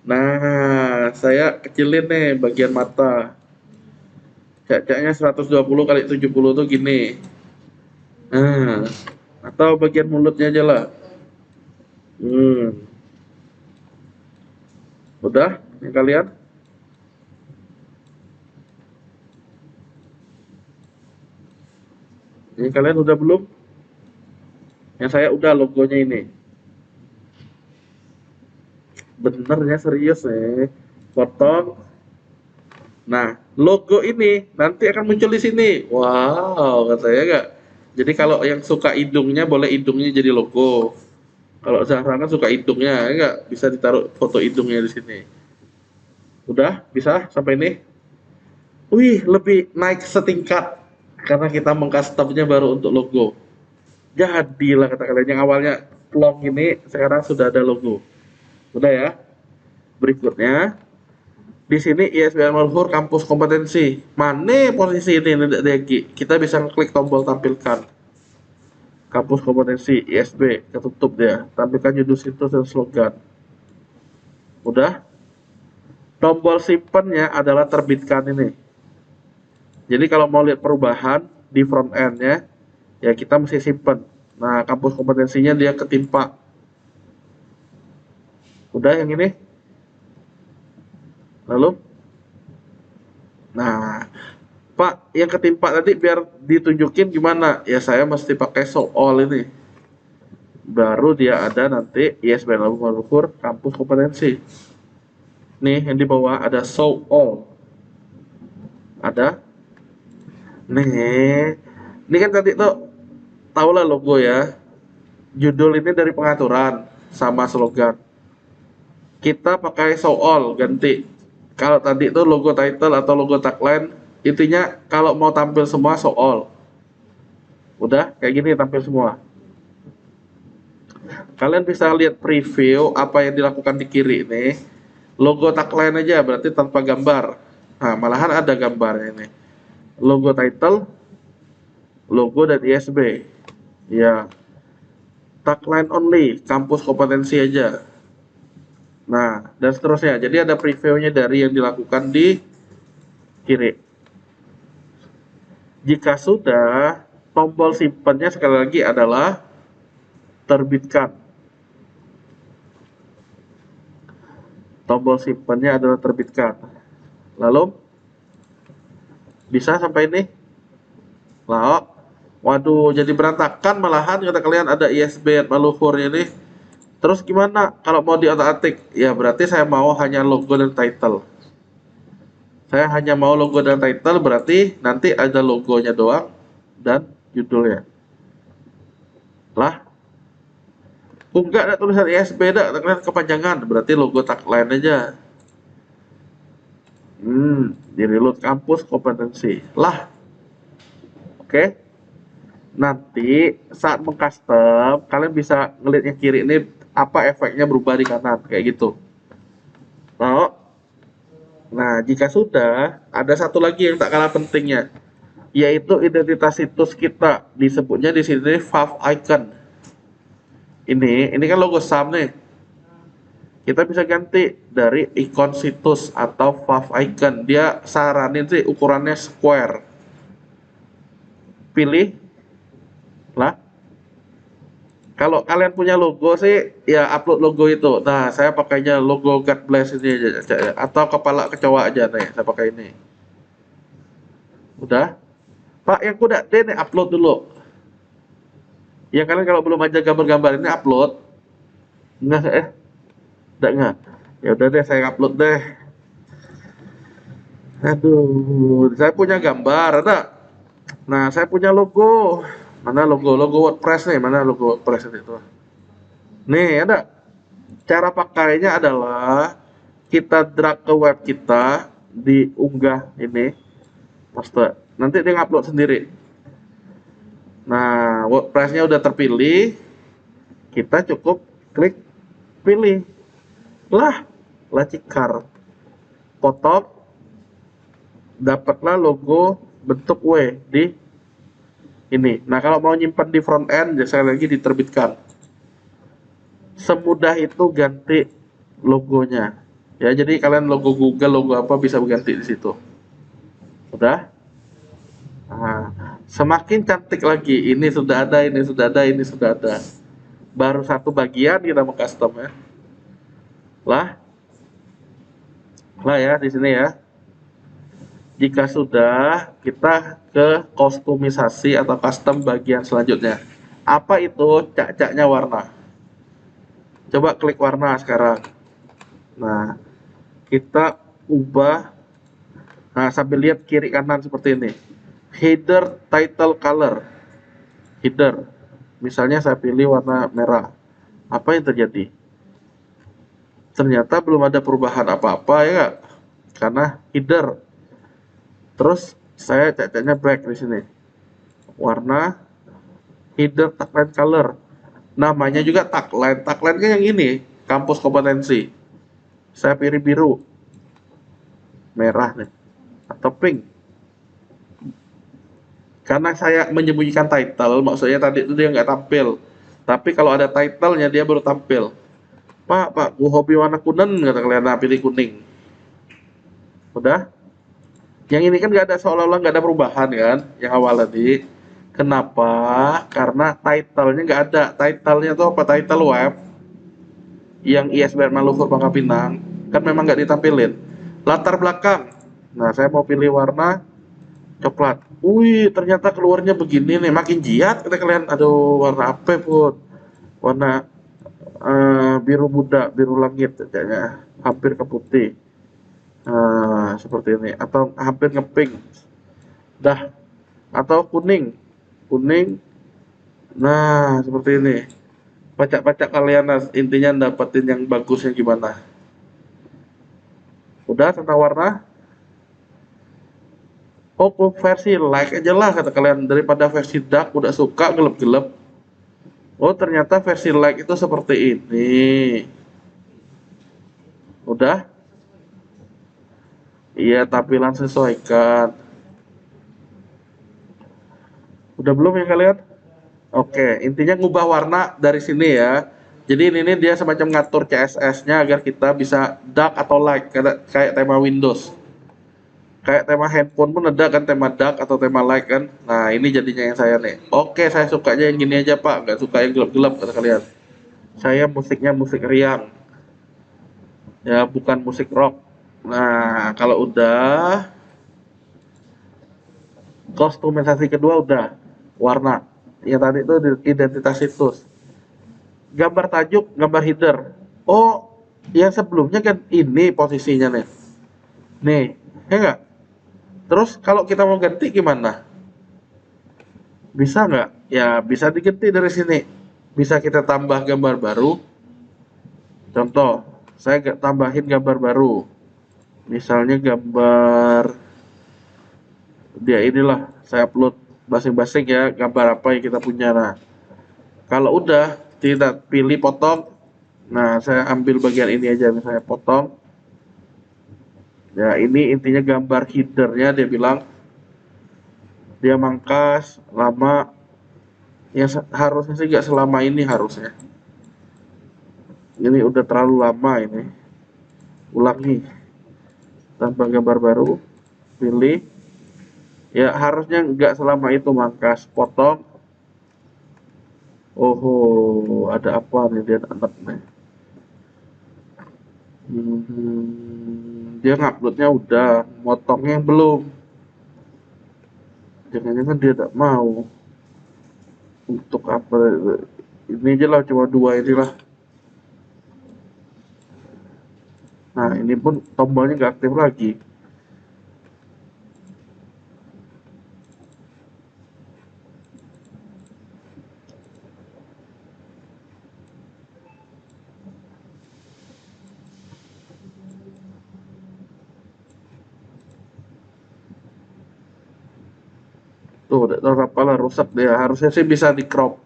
nah, saya kecilin nih bagian mata. Cak-caknya 120 kali 70 tuh gini. Nah, atau bagian mulutnya aja lah. Udah, ini kalian? Ini kalian udah belum? Yang saya udah logonya ini. Bener ya, serius nih. Potong. Nah, logo ini nanti akan muncul di sini. Wow, kata saya enggak. Jadi kalau yang suka hidungnya boleh hidungnya jadi logo. Kalau Zahra kan suka hidungnya, enggak bisa ditaruh foto hidungnya di sini. Udah, bisa sampai ini? Wih, lebih naik setingkat karena kita mengcustomnya baru untuk logo. Jadilah kata kalian yang awalnya long ini sekarang sudah ada logo. Udah ya. Berikutnya di sini ISBN Malhur kampus kompetensi. Mana posisi ini Deki? Kita bisa klik tombol tampilkan. Kampus kompetensi ISB ketutup dia. Tampilkan judul situs dan slogan. Udah. Tombol simpennya adalah terbitkan ini. Jadi kalau mau lihat perubahan di front end-nya, ya kita mesti simpen. Nah, kampus kompetensinya dia ketimpa. Udah yang ini. Lalu, nah, Pak, yang ketimpa tadi biar ditunjukin gimana? Ya saya mesti pakai show all ini. Baru dia ada nanti ISBN Malhur kampus kompetensi. Nih yang di bawah ada show all. Ada. Nih, ini kan tadi tuh tau lah logo ya. Judul ini dari pengaturan sama slogan. Kita pakai show all ganti. Kalau tadi itu logo title atau logo tagline, intinya kalau mau tampil semua show all. Udah kayak gini tampil semua. Kalian bisa lihat preview apa yang dilakukan di kiri nih. Logo tagline aja berarti tanpa gambar. Nah, malahan ada gambarnya ini. Logo title, logo dan ISB. Ya. Tagline only, kampus kompetensi aja. Nah, dan seterusnya. Jadi ada previewnya dari yang dilakukan di kiri. Jika sudah, tombol simpannya sekali lagi adalah terbitkan. Tombol simpannya adalah terbitkan. Lalu, bisa sampai ini? Lalu, waduh, jadi berantakan malahan kata kalian ada ISBN Malhurnya nih. Terus gimana kalau mau diotak-atik? Ya berarti saya mau hanya logo dan title. Saya hanya mau logo dan title berarti nanti ada logonya doang dan judulnya. Lah, enggak ada tulisan ISB, ada kalian kepanjangan berarti logo tagline aja. Di reload kampus kompetensi. Lah, oke. Nanti saat mengcustom kalian bisa ngelihat yang kiri ini apa efeknya berubah di kanan, kayak gitu. Nah, jika sudah, ada satu lagi yang tak kalah pentingnya, yaitu identitas situs kita. Disebutnya di sini fav icon. Ini kan logo SAM nih. Kita bisa ganti dari ikon situs atau fav icon. Dia saranin sih ukurannya square. Pilih lah. Kalau kalian punya logo sih, ya upload logo itu. Nah, saya pakainya logo God Bless ini aja, atau kepala kecoa aja nih. Saya pakai ini. Udah. Pak, yang kuda deh nih upload dulu. Ya kalian kalau belum aja gambar-gambar ini upload. Enggak. Ya udah deh, saya upload deh. Aduh, saya punya gambar, ada. Nah, saya punya logo. Mana logo WordPress nih? Mana logo WordPress itu? Nih, ada. Cara pakainya adalah kita drag ke web kita, diunggah ini, poster. Nanti dia ngupload sendiri. Nah, WordPress-nya udah terpilih, kita cukup klik pilih. Lacikar. Potong, dapatlah logo bentuk W di ini. Nah, kalau mau nyimpan di front end, saya lagi diterbitkan. Semudah itu ganti logonya. Ya, jadi kalian logo Google, logo apa bisa ganti di situ. Udah? Nah, semakin cantik lagi. Ini sudah ada, ini sudah ada, ini sudah ada. Baru satu bagian kita mau custom ya. Lah ya di sini ya. Jika sudah, kita ke kustomisasi atau custom bagian selanjutnya. Apa itu? Cak-caknya warna. Coba klik warna sekarang. Nah, kita ubah. Nah, sambil lihat kiri kanan seperti ini. Header title color. Header. Misalnya saya pilih warna merah. Apa yang terjadi? Ternyata belum ada perubahan apa-apa ya, karena header. Terus saya cacatnya black di sini. Warna header tagline color. Namanya juga tagline. Tagline kan yang ini, kampus kompetensi. Saya pilih biru. Merah nih. Atau pink. Karena saya menyembunyikan title, maksudnya tadi itu dia nggak tampil. Tapi kalau ada titlenya dia baru tampil. Pak, gua hobi warna kuning, kata kalian, nah pilih kuning. Udah? Yang ini kan nggak ada, seolah-olah nggak ada perubahan kan, yang awal tadi. Kenapa? Karena titlenya nggak ada. Titlenya tuh apa? Title web yang ISBN Luhur Pangkal Pinang kan memang nggak ditampilin. Latar belakang. Nah, saya mau pilih warna coklat. Wih, ternyata keluarnya begini nih, makin jiat kata kalian. Aduh, warna apa pun? Warna biru muda, biru langit kayaknya, hampir ke putih. Seperti ini, atau hampir ngepink. Dah, atau kuning. Nah, seperti ini. Pacak-pacak kalian, intinya dapetin yang bagusnya gimana. Udah tentang warna? Oh, versi light aja lah kata kalian, daripada versi dark udah suka gelap-gelap. Oh, ternyata versi light itu seperti ini. Udah? Iya, tampilan sesuaikan. Udah belum ya kalian? Oke, intinya ngubah warna dari sini ya. Jadi ini dia semacam ngatur CSS-nya agar kita bisa dark atau light, kayak tema Windows. Kayak tema handphone pun ada kan, tema dark atau tema light kan. Nah, ini jadinya yang saya nih. Oke, saya sukanya yang gini aja Pak, nggak suka yang gelap-gelap kata kalian. Saya musiknya musik riang. Ya, bukan musik rock. Nah, kalau udah, kustomisasi kedua udah, warna. Ya tadi itu identitas situs. Gambar tajuk, gambar header. Oh, yang sebelumnya kan ini posisinya nih. Nih, ya nggak? Terus kalau kita mau ganti gimana? Bisa nggak? Ya bisa diganti dari sini. Bisa kita tambah gambar baru. Contoh, saya tambahin gambar baru. Misalnya gambar dia inilah, saya upload basing-basing ya, gambar apa yang kita punya. Nah, kalau udah kita pilih potong, Nah, saya ambil bagian ini aja, misalnya potong. Ya, ini intinya gambar headernya, dia bilang dia mangkas lama, ya harusnya sih nggak selama ini harusnya. Ini udah terlalu lama ini. Ulangi, tambah gambar baru, pilih. Ya harusnya nggak selama itu mangkas, potong. Oh, ada apa nih dia anak nih? Dia nguploadnya udah, motongnya yang belum. Jangan-jangan dia tidak mau. Untuk apa? Ini aja lah, cuma dua inilah. Nah, ini pun tombolnya nggak aktif lagi. Tuh, udah tahu apalah, rusak dia. Harusnya sih bisa di crop.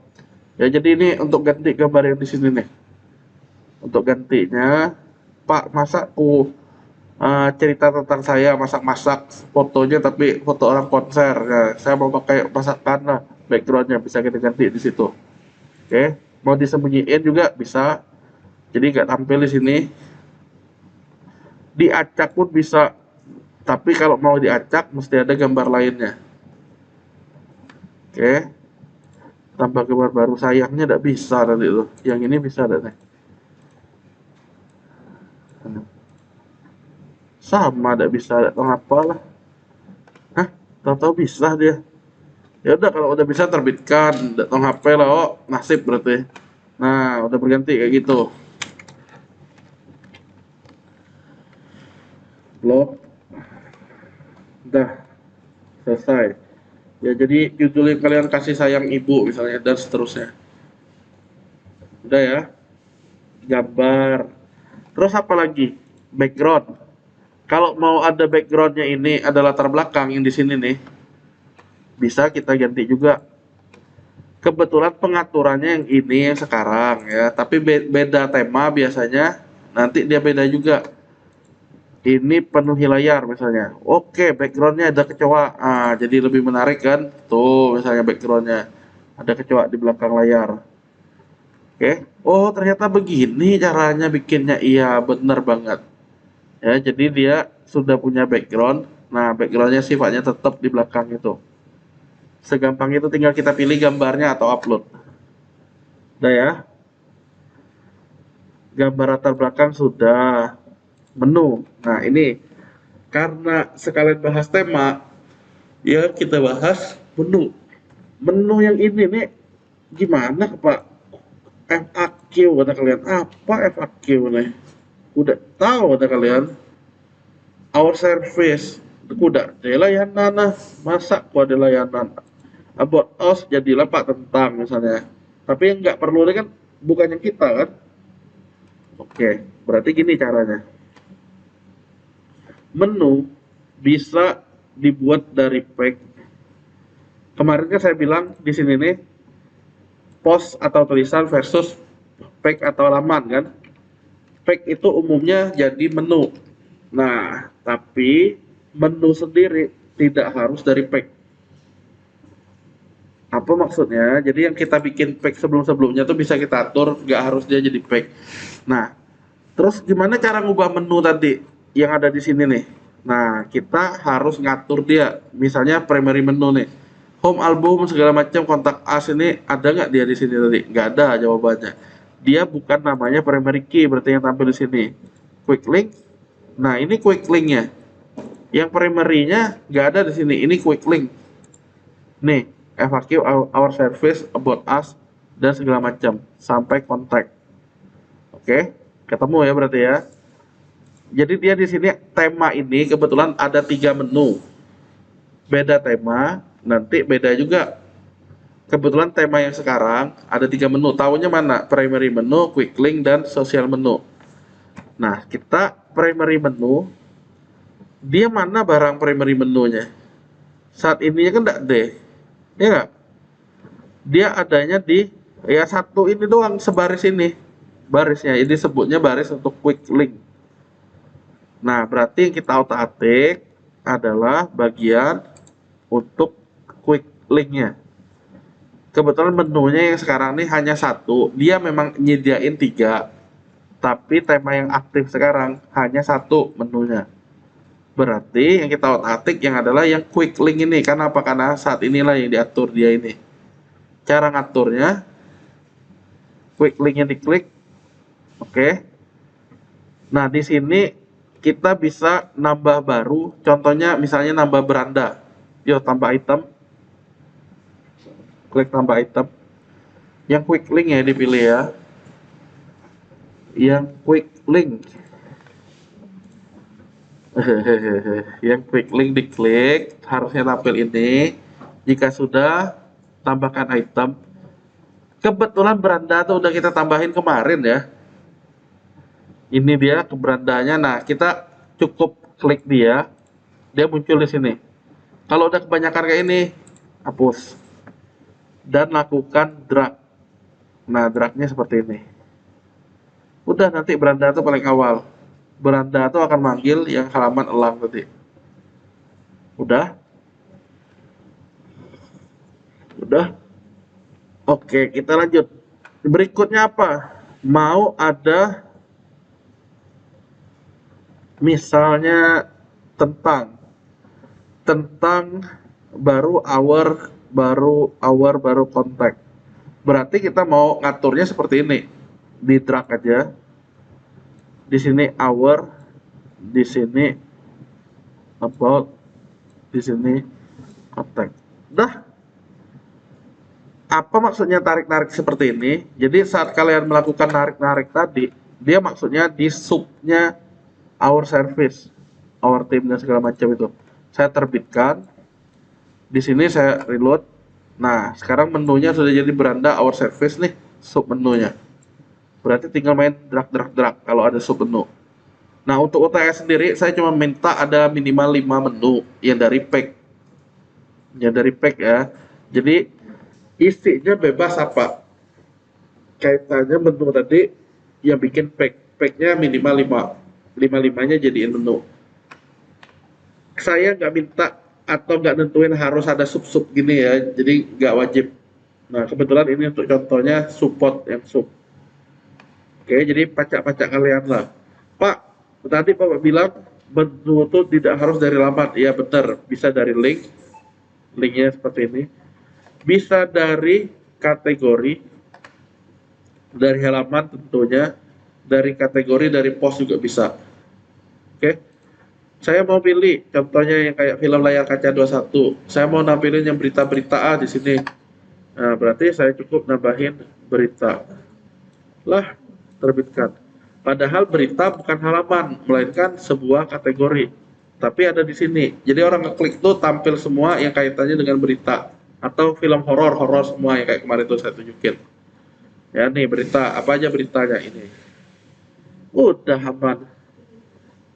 Ya, jadi ini untuk ganti gambar yang di sini nih. Untuk gantinya, Pak, masa aku cerita tentang saya masak-masak fotonya tapi foto orang konser. Ya, saya mau pakai masakan lah, backgroundnya bisa ganti-ganti di situ. Oke, mau disembunyiin juga bisa. Jadi nggak tampil di sini. Diacak pun bisa, tapi kalau mau diacak mesti ada gambar lainnya. Oke, tambah gambar baru, sayangnya tidak bisa tadi tuh. Yang ini bisa nih. Sama tidak bisa, tidak tahu apa lah. Hah? Tahu-tahu bisa dia. Ya udah, kalau udah bisa terbitkan, tidak tahu HP lah. Oh, nasib berarti. Nah, udah berganti kayak gitu. Blok. Udah selesai. Ya, jadi judul yang kalian kasih sayang ibu misalnya, dan seterusnya. Udah ya, gambar. Terus apa lagi? Background. Kalau mau ada backgroundnya, ini ada latar belakang yang di sini nih, bisa kita ganti juga. Kebetulan pengaturannya yang ini yang sekarang ya, tapi beda tema biasanya. Nanti dia beda juga. Ini penuhi layar misalnya. Oke, backgroundnya ada kecoa. Jadi lebih menarik kan? Tuh, misalnya backgroundnya ada kecoa di belakang layar. Oke. Oh, ternyata begini caranya bikinnya. Iya, bener banget. Ya, jadi dia sudah punya background. Nah, backgroundnya sifatnya tetap di belakang itu. Segampang itu, tinggal kita pilih gambarnya atau upload. Udah ya. Gambar latar belakang sudah. Menu. Nah, ini karena sekalian bahas tema, ya kita bahas menu. Menu yang ini nih gimana, Pak? FAQ kata kalian. Apa FAQ nih? Udah tahu kata kalian? Our service. Udah ada layanan nah. Masa kok ada layanan? About us jadilah Pak tentang misalnya. Tapi yang nggak perlu ini kan bukan yang kita kan? Oke, berarti gini caranya. Menu bisa dibuat dari pack. Kemarin kan saya bilang di sini nih, post atau tulisan versus pack atau halaman kan. Pack itu umumnya jadi menu. Nah, tapi menu sendiri tidak harus dari pack. Apa maksudnya? Jadi yang kita bikin pack sebelum-sebelumnya tuh bisa kita atur, nggak harus dia jadi pack. Nah, terus gimana cara ngubah menu tadi yang ada di sini nih? Nah, kita harus ngatur dia. Misalnya primary menu nih, home album segala macam, kontak us ini ada nggak dia di sini tadi? Nggak ada jawabannya. Dia bukan namanya primary key, berarti yang tampil di sini. Quick link. Nah, ini quick linknya. Yang primary-nya nggak ada di sini. Ini quick link. Nih, FAQ, our service, about us, dan segala macam sampai contact. Oke, ketemu ya berarti ya. Jadi dia di sini tema ini kebetulan ada 3 menu. Beda tema, nanti beda juga. Kebetulan tema yang sekarang ada 3 menu. Tahunya mana? Primary menu, quick link, dan social menu. Nah, kita primary menu, dia mana barang primary menunya? Saat ini kan enggak deh. Ya nggak? Dia adanya di ya satu ini doang, sebaris ini. barisnya. Ini sebutnya baris untuk quick link. Nah, berarti yang kita otak-atik adalah bagian untuk quick linknya. Kebetulan menunya yang sekarang ini hanya satu. Dia memang nyediain 3, tapi tema yang aktif sekarang hanya satu menunya. Berarti yang kita otak-atik yang adalah yang quick link ini. Karena apa? Karena saat inilah yang diatur dia ini. Cara ngaturnya, quick linknya diklik. Oke. Nah, di sini kita bisa nambah baru. Contohnya misalnya nambah beranda. Yuk, tambah item. Klik tambah item. Yang quick link ya dipilih ya. Yang quick link. Yang quick link diklik, harusnya tampil ini. Jika sudah, tambahkan item. Kebetulan beranda tuh udah kita tambahin kemarin ya. Ini dia ke berandanya. Nah, kita cukup klik dia muncul di sini. Kalau udah kebanyakan kayak ini, hapus dan lakukan drag. Nah, dragnya seperti ini. Udah, nanti beranda itu paling awal. Beranda itu akan manggil yang halaman elang tadi. Udah? Udah? Oke, kita lanjut. Berikutnya apa? Mau ada misalnya tentang baru hour, baru kontak. Berarti kita mau ngaturnya seperti ini. Di drag aja. Di sini hour, di sini about, di sini kontak. Udah. Apa maksudnya tarik-narik seperti ini? Jadi saat kalian melakukan narik-narik tadi, dia maksudnya di subnya our service, our team dan segala macam itu. Saya terbitkan. Di sini saya reload. Nah, sekarang menunya sudah jadi beranda our service nih, sub menunya. Berarti tinggal main drag kalau ada sub menu. Nah, untuk UTS sendiri saya cuma minta ada minimal 5 menu yang dari pack. Yang dari pack ya. Jadi isinya bebas apa? Kaitannya menu tadi yang bikin pack. Packnya minimal 5. 5-5-nya jadiin menu. Saya nggak minta atau nggak nentuin harus ada sub-sub gini ya. Jadi nggak wajib. Nah, kebetulan ini untuk contohnya support yang sub. Oke, jadi pacak-pacak kalian lah. Pak, tadi Bapak bilang menu itu tidak harus dari laman. Iya benar, bisa dari link. Linknya seperti ini. Bisa dari kategori, dari halaman tentunya, dari kategori, dari post juga bisa. Oke, saya mau pilih contohnya yang kayak film layar kaca 21. Saya mau nampilin yang berita-berita A di sini. Nah, berarti saya cukup nambahin berita. Lah, terbitkan. Padahal berita bukan halaman, melainkan sebuah kategori. Tapi ada di sini. Jadi orang ngeklik tuh tampil semua yang kaitannya dengan berita. Atau film horor semua yang kayak kemarin tuh saya tunjukin. Ya nih berita, apa aja beritanya ini. Udah aman.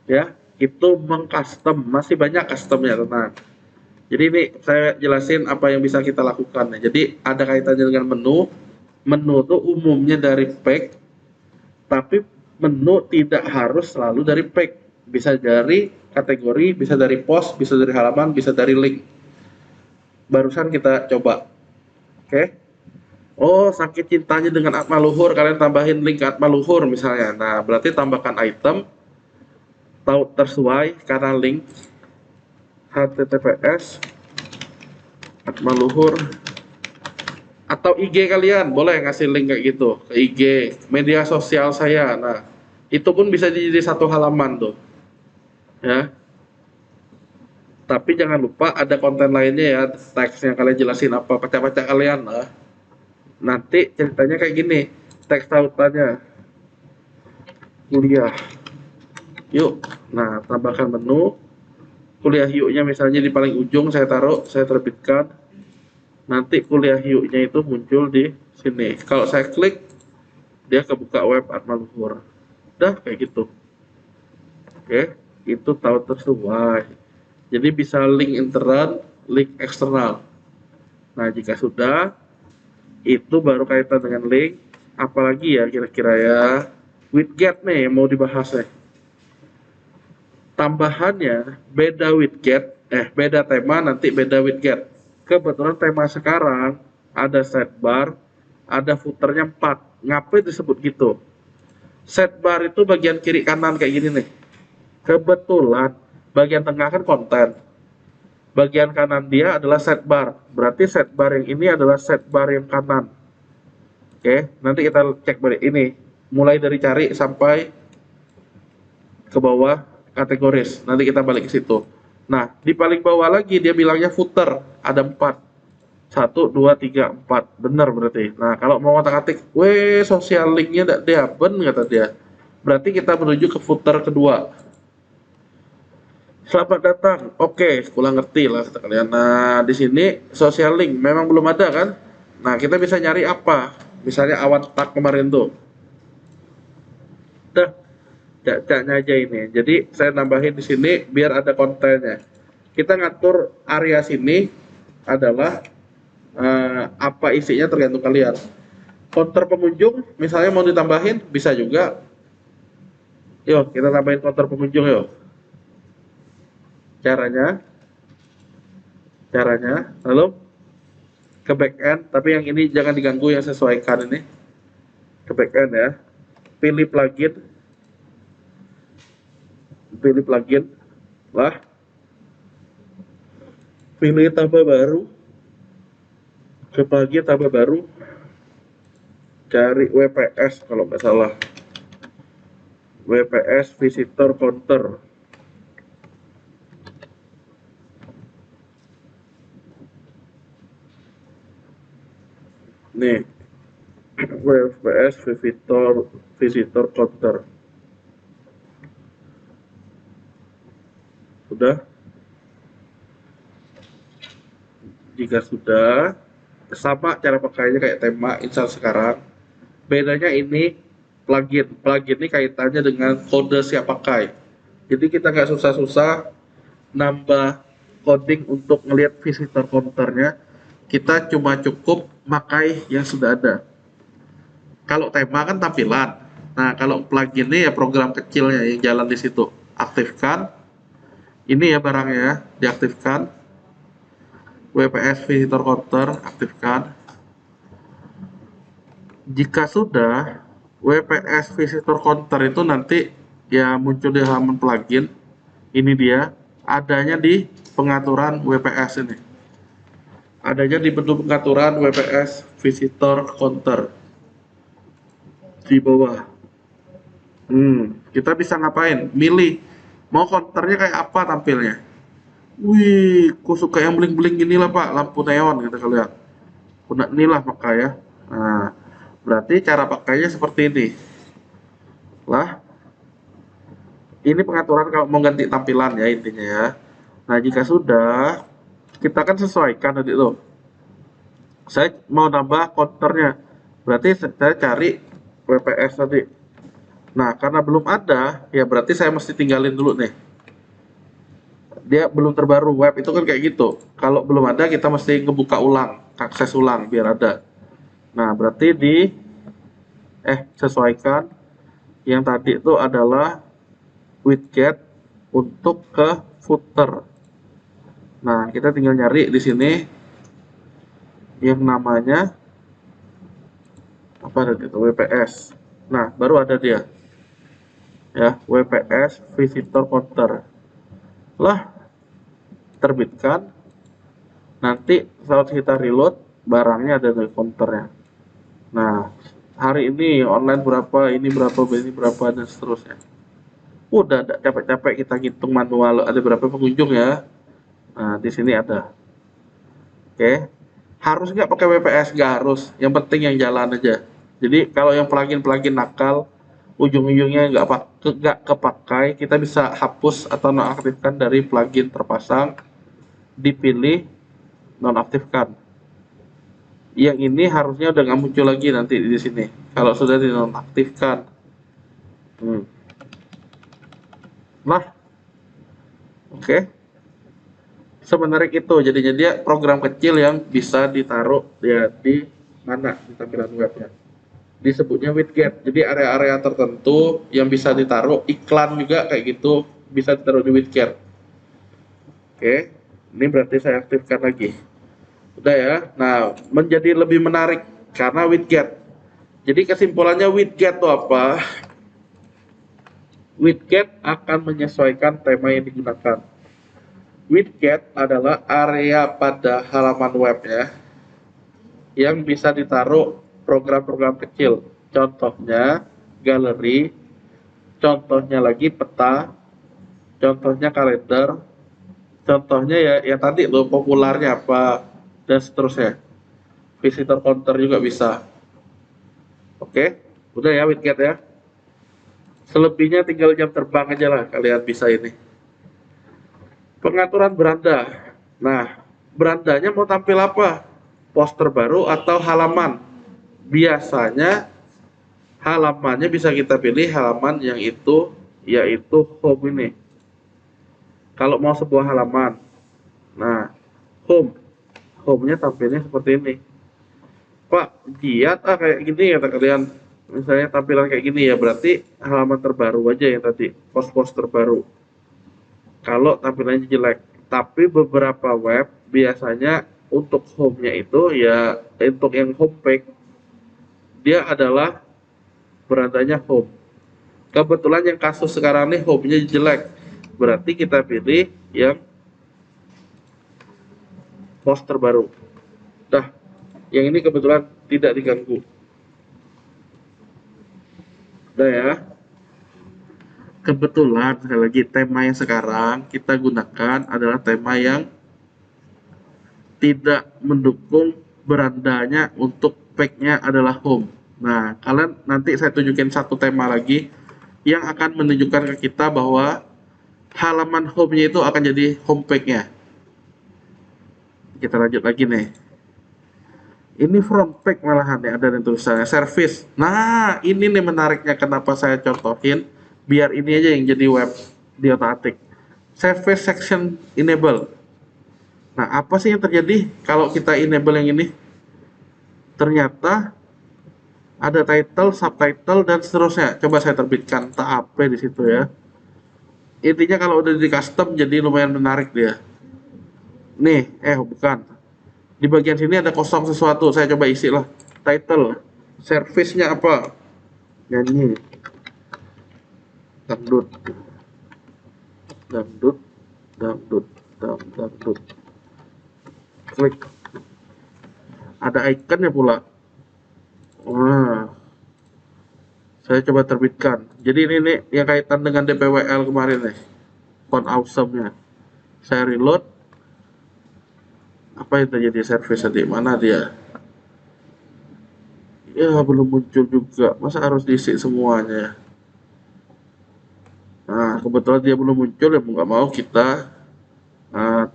Ya, itu mengcustom, masih banyak customnya tenang. Jadi ini saya jelasin apa yang bisa kita lakukan. Jadi ada kaitannya dengan menu. Menu tuh umumnya dari pack, tapi menu tidak harus selalu dari pack. Bisa dari kategori, bisa dari post, bisa dari halaman, bisa dari link. Barusan kita coba. Oke. Oh, sakit cintanya dengan Atma Luhur, kalian tambahin link ke Atma Luhur misalnya. Nah, berarti tambahkan item tahu tersesuai karena link https Atma Luhur atau IG kalian boleh ngasih link kayak gitu ke IG media sosial saya. Nah, itu pun bisa jadi satu halaman tuh ya, tapi jangan lupa ada konten lainnya ya, teks yang kalian jelasin apa pecah-pecah kalian lah. Nanti ceritanya kayak gini, teks tautannya kuliah yuk. Nah, tambahkan menu kuliah yuknya misalnya di paling ujung saya taruh, saya terbitkan. Nanti kuliah yuknya itu muncul di sini. Kalau saya klik, dia kebuka web Atma Luhur. Udah kayak gitu. Oke, itu tahu tersesuai. Jadi bisa link internal, link eksternal. Nah, jika sudah, itu baru kaitan dengan link. Apalagi ya kira-kira ya. Widget nih yang mau dibahas nih. Tambahannya beda widget, beda tema nanti beda widget. Kebetulan tema sekarang ada sidebar, ada footernya 4. Ngapain disebut gitu? Sidebar itu bagian kiri kanan kayak gini nih. Kebetulan bagian tengah kan konten. Bagian kanan dia adalah sidebar. Berarti sidebar yang ini adalah sidebar yang kanan. Oke, nanti kita cek balik ini. Mulai dari cari sampai ke bawah kategoris. Nanti kita balik ke situ. Nah, di paling bawah lagi dia bilangnya footer. Ada 4. 1, 2, 3, 4. Benar berarti. Nah, kalau mau ngotak-atik, social linknya tidak diaben, kata dia. Berarti kita menuju ke footer kedua. Selamat datang. Oke, kurang ngerti lah kata kalian. Nah, di sini social link memang belum ada kan? Nah, kita bisa nyari apa? Misalnya awan tak kemarin tuh. Udah, cak-caknya aja ini. Jadi saya nambahin di sini biar ada kontennya. Kita ngatur area sini adalah apa isinya tergantung kalian. Counter pengunjung misalnya mau ditambahin bisa juga. Yuk, kita tambahin counter pengunjung yuk. Caranya lalu ke back end, tapi yang ini jangan diganggu, yang sesuaikan ini ke back end ya. Pilih plugin lah, pilih tambah baru, ke plugin tambah baru, cari WPS kalau nggak salah, WPS visitor counter. Nih, WPS visitor counter. Sudah? Jika sudah, sama cara pakainya kayak tema install sekarang. Bedanya ini plugin ini kaitannya dengan kode siap pakai. Jadi kita nggak susah-susah nambah coding untuk ngelihat visitor counternya. Kita cuma cukup pakai yang sudah ada. Kalau tema kan tampilan. Nah, kalau plugin ini ya program kecilnya yang jalan di situ. Aktifkan. Ini ya barangnya, diaktifkan. WPS visitor counter, aktifkan. Jika sudah, WPS visitor counter itu nanti ya muncul di halaman plugin. Ini dia, adanya di pengaturan WPS ini. Adanya di menu pengaturan WPS visitor counter di bawah. Kita bisa ngapain? Milih mau counternya kayak apa tampilnya. Wih, aku suka yang bling-bling gini lah pak, lampu neon gitu kalian. Udah inilah pakai ya. Nah, berarti cara pakainya seperti ini. Lah, ini pengaturan kalau mau ganti tampilan ya intinya ya. Nah, jika sudah, kita kan sesuaikan tadi tuh. Saya mau nambah counternya, berarti saya cari WPS tadi. Nah, karena belum ada, ya berarti saya mesti tinggalin dulu nih. Dia belum terbaru, web itu kan kayak gitu. Kalau belum ada, kita mesti ngebuka ulang, akses ulang biar ada. Nah, berarti sesuaikan. Yang tadi itu adalah widget untuk ke footer. Nah, kita tinggal nyari di sini yang namanya apa tadi itu WPS. Nah, baru ada dia. Ya, WPS visitor counter. Lah, terbitkan. Nanti saat kita reload, barangnya ada di counternya. Nah, hari ini online berapa, ini berapa, dan seterusnya. Udah capek-capek kita ngitung manual ada berapa pengunjung ya. Nah, di sini ada. Oke. Harus nggak pakai WPS? Nggak harus. Yang penting yang jalan aja. Jadi kalau yang plugin nakal, ujung-ujungnya nggak kepakai, kita bisa hapus atau nonaktifkan dari plugin terpasang, dipilih nonaktifkan. Yang ini harusnya udah nggak muncul lagi nanti di sini kalau sudah dinonaktifkan. Nah, oke. Sebenarnya itu jadinya dia program kecil yang bisa ditaruh ya di mana di tampilan webnya. disebutnya widget. Jadi area-area tertentu yang bisa ditaruh iklan juga kayak gitu bisa ditaruh di widget. Oke, ini berarti saya aktifkan lagi. Udah ya. Nah, menjadi lebih menarik karena widget. Jadi kesimpulannya widget itu apa? Widget akan menyesuaikan tema yang digunakan. Widget adalah area pada halaman web ya, yang bisa ditaruh program-program kecil. Contohnya galeri, contohnya lagi peta, contohnya kalender, contohnya ya tadi lo populernya apa, dan seterusnya. Visitor counter juga bisa. Oke, udah ya widget ya. Selebihnya tinggal jam terbang aja lah kalian bisa ini. Pengaturan beranda. Nah, berandanya mau tampil apa? Poster baru atau halaman? Biasanya halamannya bisa kita pilih halaman yang itu yaitu home ini. Kalau mau sebuah halaman. Nah, home-nya tampilnya seperti ini. Pak, giat kayak gini ya kalian. Misalnya tampilan kayak gini ya, berarti halaman terbaru aja yang tadi, post-post terbaru. Kalau tampilannya jelek. Tapi beberapa web biasanya untuk home-nya itu ya untuk yang homepage dia adalah berandanya home. Kebetulan yang kasus sekarang nih home-nya jelek. Berarti kita pilih yang post terbaru. Dah, yang ini kebetulan tidak diganggu. Udah ya. Kebetulan sekali lagi tema yang sekarang kita gunakan adalah tema yang tidak mendukung berandanya untuk page-nya adalah home. Nah, kalian nanti saya tunjukin satu tema lagi yang akan menunjukkan ke kita bahwa halaman home-nya itu akan jadi home page-nya. Kita lanjut lagi nih. Ini front page malahan ya, ada yang tulisannya service. Nah, ini nih menariknya kenapa saya contohin. Biar ini aja yang jadi web di otak-atik. Service section enable. Nah, apa sih yang terjadi kalau kita enable yang ini? Ternyata ada title, subtitle, dan seterusnya. Coba saya terbitkan tab di situ ya. Intinya kalau udah di custom jadi lumayan menarik dia. Nih, bukan. Di bagian sini ada kosong sesuatu. Saya coba isi lah. Title, service-nya apa? Nyanyi. Dangdut, dangdut, dangdut, dangdut. Klik. Ada ikonnya pula. Wah, saya coba terbitkan. Jadi ini nih yang kaitan dengan DPWL kemarin nih, font awesome-nya. Saya reload. Apa yang terjadi service tadi? Mana dia? Ya belum muncul juga. Masa harus diisi semuanya? Nah, kebetulan dia belum muncul ya, nggak mau kita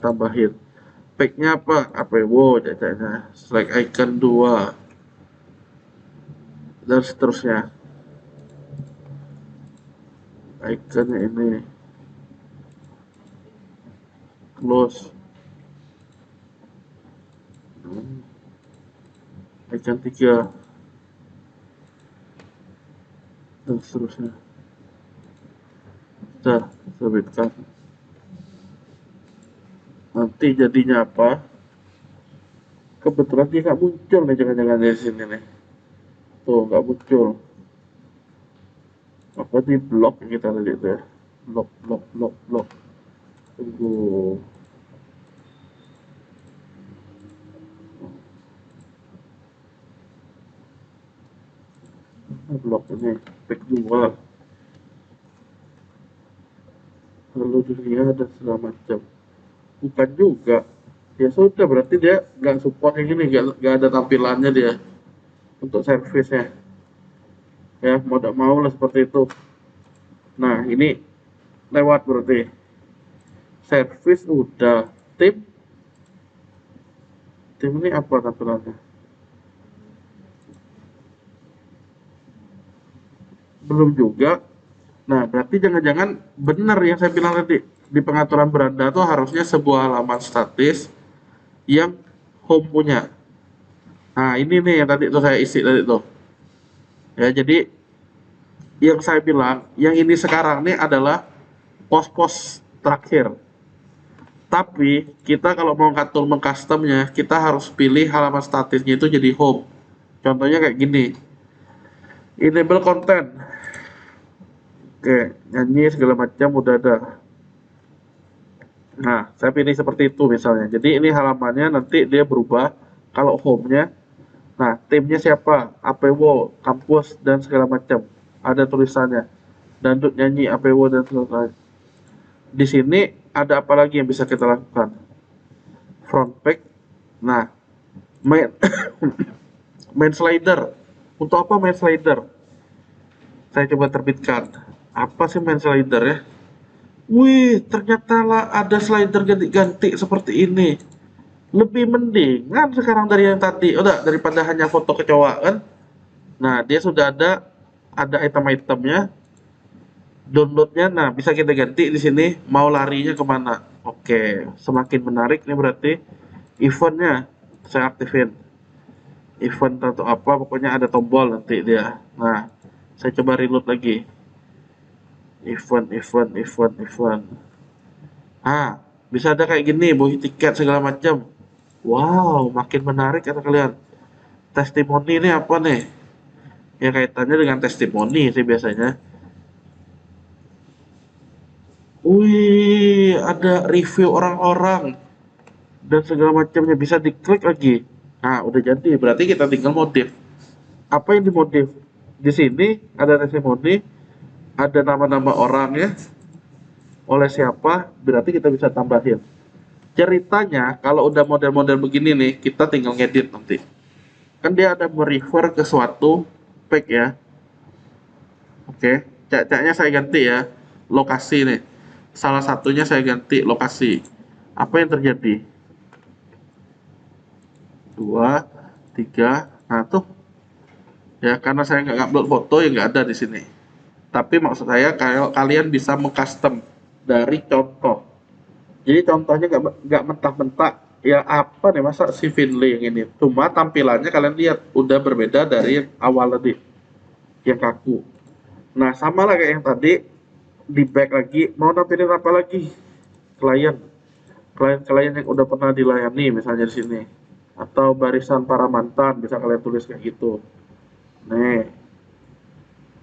tambahin. Pack-nya apa? APW, jajanya. Select icon 2. Dan seterusnya. Iconnya ini. Close. Icon 3. Dan seterusnya. Sudah terbitkan. Nanti jadinya apa? Kebetulan dia nggak muncul nih, jangan-jangan dari sini nih. Tuh nggak muncul. Apa di blok kita tadi itu ya? Blok. Tunggu. Blok ini, pack 2. Lalu dunia dan segala macam. Bukan juga. Ya sudah, berarti dia nggak support yang ini, nggak ada tampilannya dia untuk service-nya. Ya mau tidak mau lah seperti itu. Nah ini lewat berarti. Service udah. Tim ini apa tampilannya? Belum juga. Nah, berarti jangan-jangan benar yang saya bilang tadi. Di pengaturan beranda tuh harusnya sebuah halaman statis yang home punya. Nah, ini nih yang tadi tuh saya isi tadi tuh. Ya, jadi yang saya bilang, yang ini sekarang nih adalah pos-pos terakhir. Tapi kita kalau mau ngatur mengcustomnya, kita harus pilih halaman statisnya itu jadi home. Contohnya kayak gini, enable content. Oke, nyanyi segala macam udah ada. Nah, saya pilih seperti itu misalnya. Jadi ini halamannya nanti dia berubah kalau home-nya. Nah, timnya siapa? APWO, kampus dan segala macam. Ada tulisannya. Dandut nyanyi APWO dan segala macam. Di sini ada apa lagi yang bisa kita lakukan? Front page. Nah, main main slider. Untuk apa main slider? Saya coba terbitkan. Apa sih main slider ya? Wih, ternyata lah ada slider ganti-ganti seperti ini. Lebih mendingan sekarang dari yang tadi. Udah, daripada hanya foto kecoa kan. Nah, dia sudah ada item-itemnya, downloadnya. Nah, bisa kita ganti di sini. Mau larinya kemana? Oke, semakin menarik nih berarti eventnya saya aktifin. Event atau apa, pokoknya ada tombol nanti dia. Nah, saya coba reload lagi. Event. Ah, bisa ada kayak gini, bohi tiket segala macam. Wow, makin menarik kata kalian. Testimoni ini apa nih? Ya kaitannya dengan testimoni sih biasanya. Wih, ada review orang-orang dan segala macamnya bisa diklik lagi. Nah, udah jadi. Berarti kita tinggal modif. Apa yang dimodif? Di sini ada testimoni, ada nama-nama orang ya, oleh siapa, berarti kita bisa tambahin. Ceritanya, kalau udah model-model begini nih, kita tinggal ngedit nanti. Kan dia ada merefer ke suatu pack ya. Oke, cak-caknya saya ganti ya. Lokasi nih. Salah satunya saya ganti lokasi. Apa yang terjadi? 2, 3. Nah, tuh. Ya, karena saya nggak upload foto ya nggak ada di sini. Tapi maksud saya kalau kalian bisa mengcustom dari contoh. Jadi contohnya nggak mentah-mentah. Ya apa nih masa si Finley yang ini? Cuma tampilannya kalian lihat udah berbeda dari yang awal tadi, yang kaku. Nah sama lah kayak yang tadi, di back lagi mau nampilin apa lagi? Klien yang udah pernah dilayani misalnya di sini, atau barisan para mantan bisa kalian tulis kayak gitu. Nih,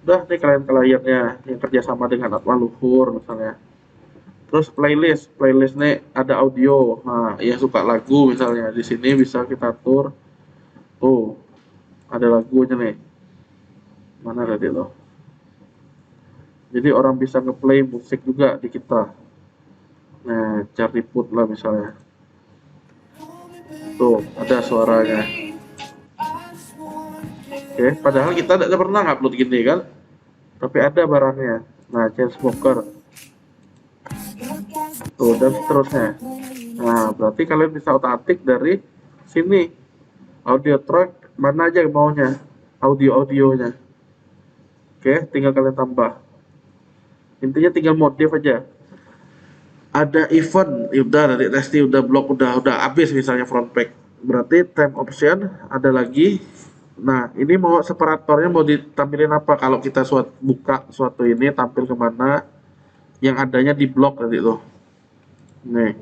udah nih klien-kliennya yang kerjasama dengan Atma Luhur misalnya. Terus playlist nih ada audio. Nah, yang suka lagu misalnya di sini bisa kita atur. Tuh, ada lagunya nih. Mana tadi loh? Jadi orang bisa ngeplay musik juga di kita. Nah, cari put lah misalnya. Tuh, ada suaranya. Oke, padahal kita tidak pernah ngupload gini kan? Tapi ada barangnya. Nah, Chainsmoker. Tuh, dan seterusnya. Nah, berarti kalian bisa otak-atik dari sini. Audio track mana aja yang maunya. Audio-audionya. Oke, tinggal kalian tambah. Intinya tinggal modif aja. Ada event, ya udah dari testi udah blok udah habis misalnya front page. Berarti time option ada lagi. Nah, ini mau separatornya mau ditampilin apa? Kalau kita buka suatu ini tampil kemana? Yang adanya di blok tadi tuh. Nih.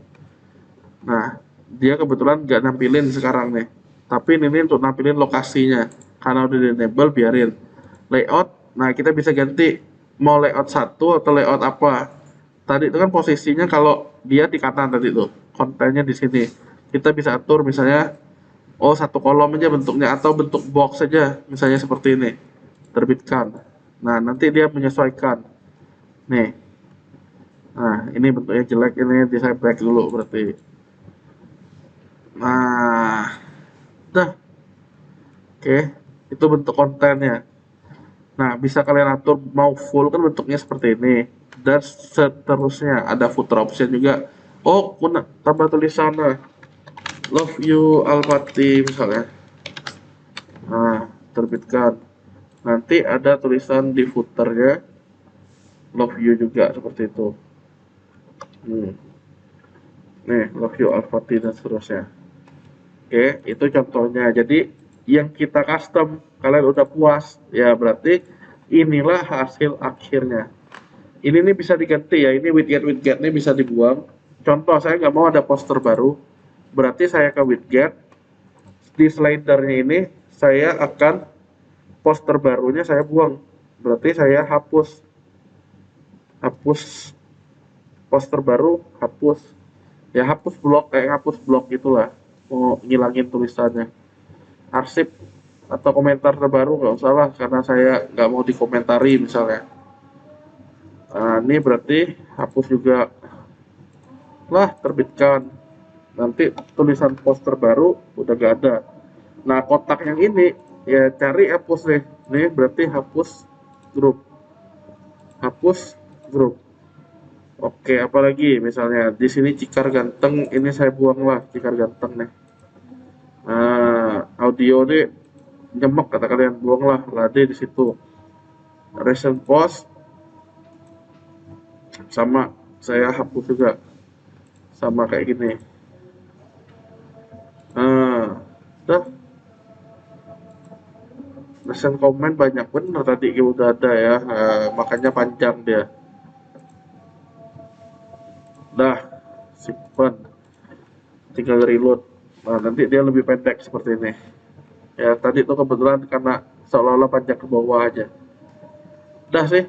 Nah, dia kebetulan nggak nampilin sekarang nih. Tapi ini untuk nampilin lokasinya. Karena udah di enable biarin. Layout, nah kita bisa ganti mau layout satu atau layout apa. Tadi itu kan posisinya kalau dia di kanan tadi tuh, kontennya di sini. Kita bisa atur misalnya satu kolom aja bentuknya atau bentuk box saja misalnya seperti ini. Terbitkan. Nah, nanti dia menyesuaikan. Nih. Nah, ini bentuknya jelek ini di saya back dulu berarti. Nah, udah. Oke, itu bentuk kontennya. Nah, bisa kalian atur mau full kan bentuknya seperti ini. Dan seterusnya ada footer option juga. Oh, tambah tulisan love you Alpati misalnya. Nah, terbitkan. Nanti ada tulisan di footernya love you juga seperti itu. Nih, love you Alpati dan seterusnya. Oke, itu contohnya. Jadi yang kita custom, kalian udah puas, ya berarti inilah hasil akhirnya. Ini nih bisa diganti ya, ini widget nih bisa dibuang. Contoh, saya nggak mau ada poster baru, berarti saya ke widget, di slidernya ini saya akan poster barunya saya buang, berarti saya hapus poster baru, hapus ya, hapus blok, kayak hapus blok gitulah, mau ngilangin tulisannya. Arsip atau komentar terbaru nggak usah lah, karena saya nggak mau dikomentari misalnya. Nah, ini berarti hapus juga lah, terbitkan, nanti tulisan poster baru udah gak ada. Nah, kotak yang ini ya cari hapus nih berarti hapus grup, hapus grup. Oke, apalagi misalnya di sini Cikar Ganteng, ini saya buang lah Cikar Ganteng nih. Nah, audio nih nyemek kata kalian, buang lah Lade di situ. Recent post sama saya hapus juga, sama kayak gini. Nah, udah. Recent comment banyak bener tadi udah ada ya, makanya panjang dia. Dah, simpan, tinggal reload. Nah, nanti dia lebih pendek seperti ini. Ya, tadi itu kebetulan karena seolah-olah panjang ke bawah aja. Dah sih,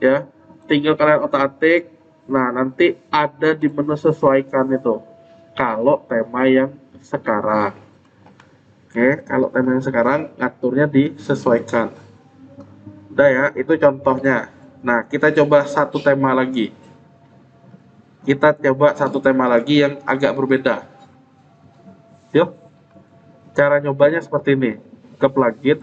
ya. Tinggal kalian otak-atik. Nah, nanti ada di menu sesuaikan itu. Kalau tema yang sekarang. Oke, kalau tema yang sekarang ngaturnya disesuaikan. Udah ya, itu contohnya. Nah, kita coba satu tema lagi. Kita coba satu tema lagi yang agak berbeda. Yuk, cara nyobanya seperti ini. Ke plugin.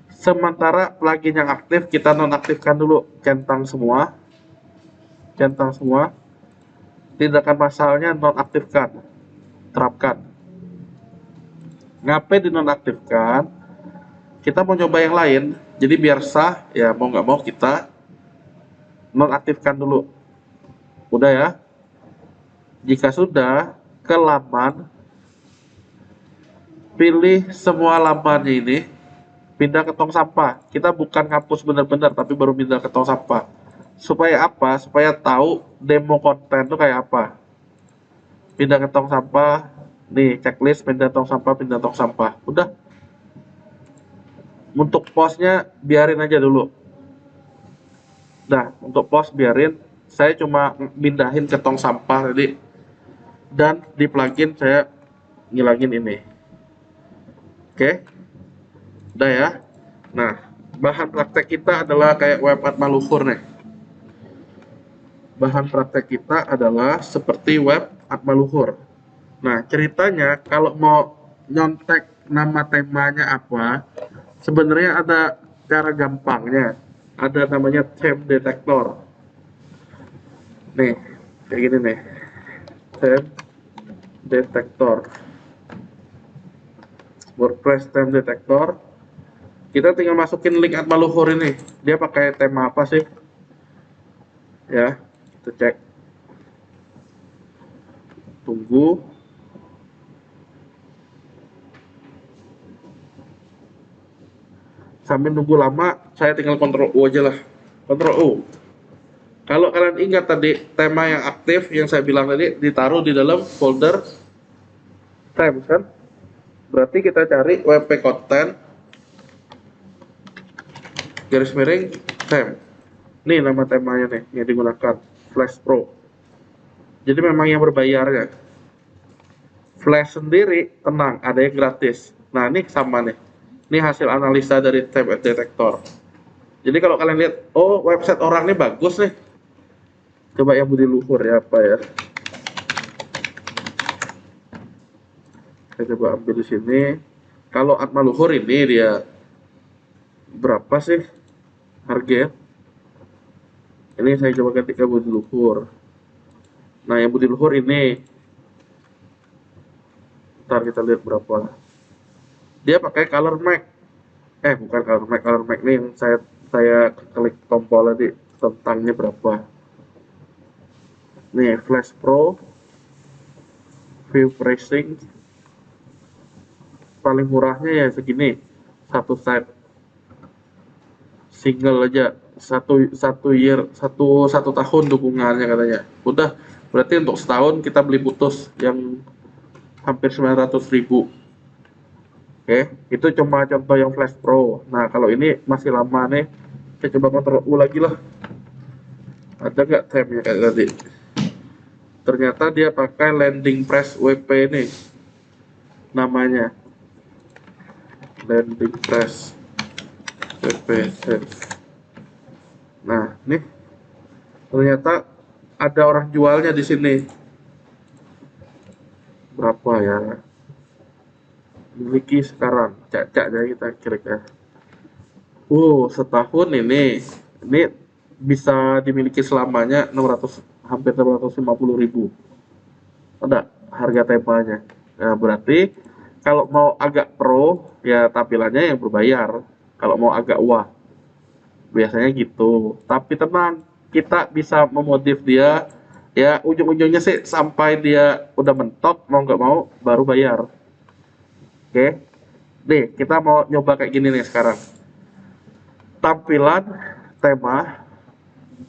Sementara plugin yang aktif kita nonaktifkan dulu, centang semua. Tindakan pasalnya nonaktifkan, terapkan. Ngapain dinonaktifkan? Kita mau coba yang lain, jadi biar sah, ya mau nggak mau kita nonaktifkan dulu. Udah ya. Jika sudah, ke laman, pilih semua lamannya ini, pindah ke tong sampah. Kita bukan ngapus benar-benar, tapi baru pindah ke tong sampah. Supaya apa? Supaya tahu demo konten itu kayak apa. Pindah ke tong sampah, nih checklist, pindah tong sampah. Udah. Untuk postnya biarin aja dulu. Nah, untuk post biarin, saya cuma pindahin ke tong sampah tadi, dan di plugin saya ngilangin ini. Oke, udah ya. Nah, bahan praktek kita adalah kayak web Atma Luhur nih. Bahan praktek kita adalah seperti web Atma Luhur. Nah, ceritanya kalau mau nyontek nama temanya apa, sebenarnya ada cara gampangnya. Ada namanya theme detector. Nih, kayak gini nih. Theme detector. WordPress theme detector. Kita tinggal masukin link Atma Luhur ini. Dia pakai tema apa sih? Ya, kita cek. Tunggu. Sambil nunggu lama, saya tinggal Ctrl U aja lah. Ctrl U. Kalau kalian ingat tadi, tema yang aktif yang saya bilang tadi ditaruh di dalam folder themes kan? Berarti kita cari WP Content garis miring theme. Nih nama temanya nih yang digunakan, Flash Pro. Jadi memang yang berbayar ya. Flash sendiri tenang, ada yang gratis. Nah ini sama nih. Ini hasil analisa dari theme detector. Jadi kalau kalian lihat, oh website orang ini bagus nih. Coba yang Budi Luhur ya apa ya. Saya coba ambil di sini. Kalau Atma Luhur ini dia berapa sih harga? Ini saya coba ganti ke Budi Luhur. Nah yang Budi Luhur ini, ntar kita lihat berapa. Dia pakai color Mac. Bukan color Mac nih yang saya klik tombol tadi, tentangnya berapa. Nih Flash Pro view pricing paling murahnya ya segini, satu set single aja, satu tahun dukungannya katanya. Udah, berarti untuk setahun kita beli putus yang hampir 900.000. Oke, itu cuma contoh yang Flash Pro. Nah, kalau ini masih lama nih, saya coba kontrol U lagi lah. Ada nggak tabnya kayak tadi? Ternyata dia pakai landing press WP nih, namanya landing press WP. Nah, nih ternyata ada orang jualnya di sini. Berapa ya? Miliki sekarang, cak-cak aja kita kira-kira. Setahun ini bisa dimiliki selamanya 600, hampir 650.000. Ada harga temanya. Nah, berarti kalau mau agak pro ya tampilannya yang berbayar. Kalau mau agak wah, biasanya gitu. Tapi tenang, kita bisa memodif dia ya, ujung-ujungnya sih sampai dia udah mentok, mau nggak mau baru bayar. Oke, nih kita mau nyoba kayak gini nih sekarang. Tampilan tema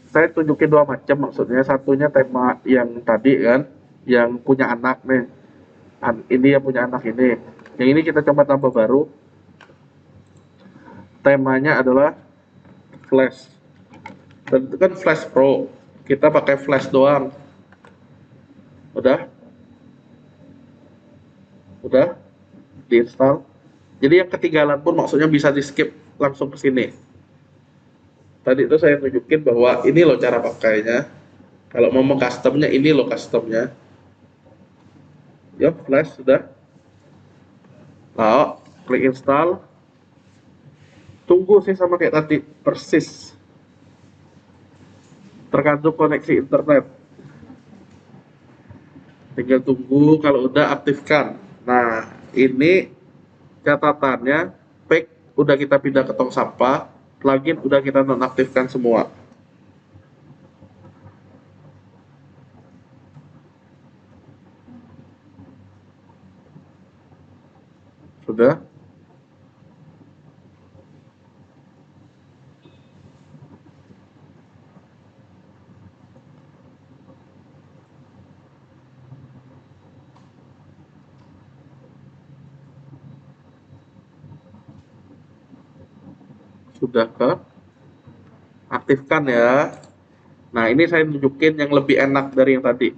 saya tunjukin dua macam, maksudnya satunya tema yang tadi kan, yang punya anak nih, ini yang punya anak ini. Yang ini kita coba tambah baru, temanya adalah flash. Dan itu kan flash pro, kita pakai flash doang. Udah diinstal. Jadi yang ketinggalan pun maksudnya bisa di skip langsung ke sini. Tadi itu saya tunjukin bahwa ini loh cara pakainya. Kalau mau customnya, ini loh customnya. Ya, flash sudah. Nah, klik install. Tunggu sih sama kayak tadi, persis. Tergantung koneksi internet. Tinggal tunggu, kalau udah aktifkan. Nah, ini catatannya, pack udah kita pindah ke tong sampah, plugin udah kita nonaktifkan semua. Sudah. Sudah ke aktifkan ya. Nah, ini saya tunjukin yang lebih enak dari yang tadi.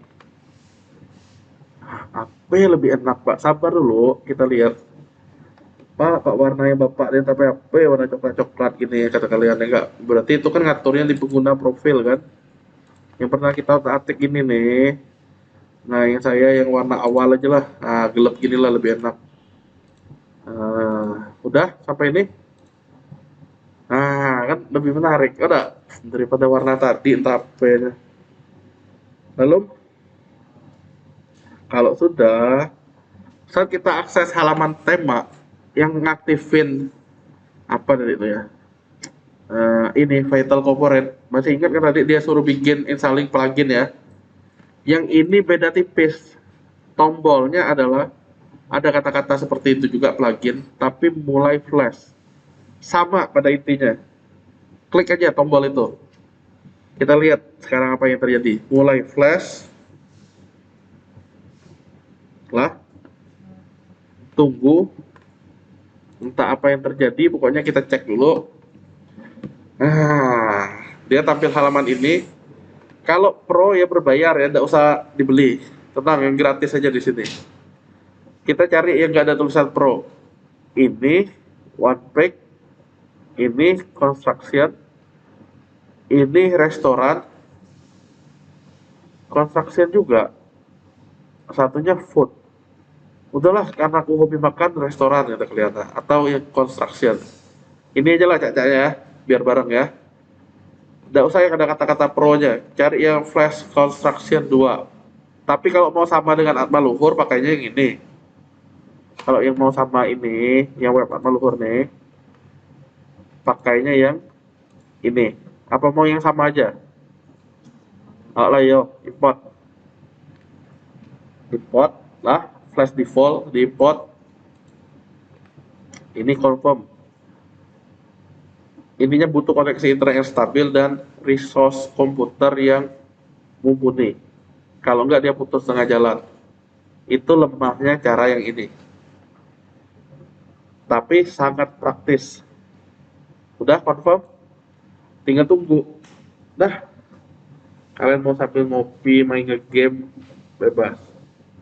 Apa yang lebih enak, Pak? Sabar dulu, kita lihat. Pak warnanya Bapak dia tapi apa ya, warna coklat-coklat gini kata kalian, enggak? Berarti itu kan ngaturnya di pengguna profil kan? Yang pernah kita atik ini nih. Nah, yang saya yang warna awal aja lah. Nah, gelap gini lah lebih enak. Udah sampai ini. Nah, kan lebih menarik, udah daripada warna tadi entah apa ya. Lalu kalau sudah, saat kita akses halaman tema yang ngaktifin apa tadi itu ya, ini Vital Component, masih ingat kan tadi dia suruh bikin installing plugin ya. Yang ini beda tipis, tombolnya adalah ada kata-kata seperti itu juga plugin, tapi mulai flash, sama pada intinya. Klik aja tombol itu, kita lihat sekarang apa yang terjadi. Mulai flash lah, tunggu entah apa yang terjadi, pokoknya kita cek dulu. Nah, dia tampil halaman ini. Kalau pro ya berbayar ya, tidak usah dibeli, tenang, yang gratis aja di sini. Kita cari yang nggak ada tulisan pro. Ini one pack, ini construction, ini restoran, construction juga, satunya food. Udahlah, karena aku hobi makan, restoran ya kelihatan, atau yang construction. Ini aja lah cak-caknya ya, biar bareng ya. Nggak usah yang ada kata-kata pro-nya, cari yang flash construction 2. Tapi kalau mau sama dengan Atma Luhur, pakainya yang ini. Kalau yang mau sama ini, yang web Atma Luhur nih, pakainya yang ini. Apa mau yang sama aja? Lah yo, import. Nah, flash default di import. Ini confirm. Intinya butuh koneksi internet yang stabil dan resource komputer yang mumpuni. Kalau enggak dia putus tengah jalan. Itu lemahnya cara yang ini. Tapi sangat praktis. Udah confirm? Tinggal tunggu. Dah, kalian mau sambil ngopi, main game, bebas.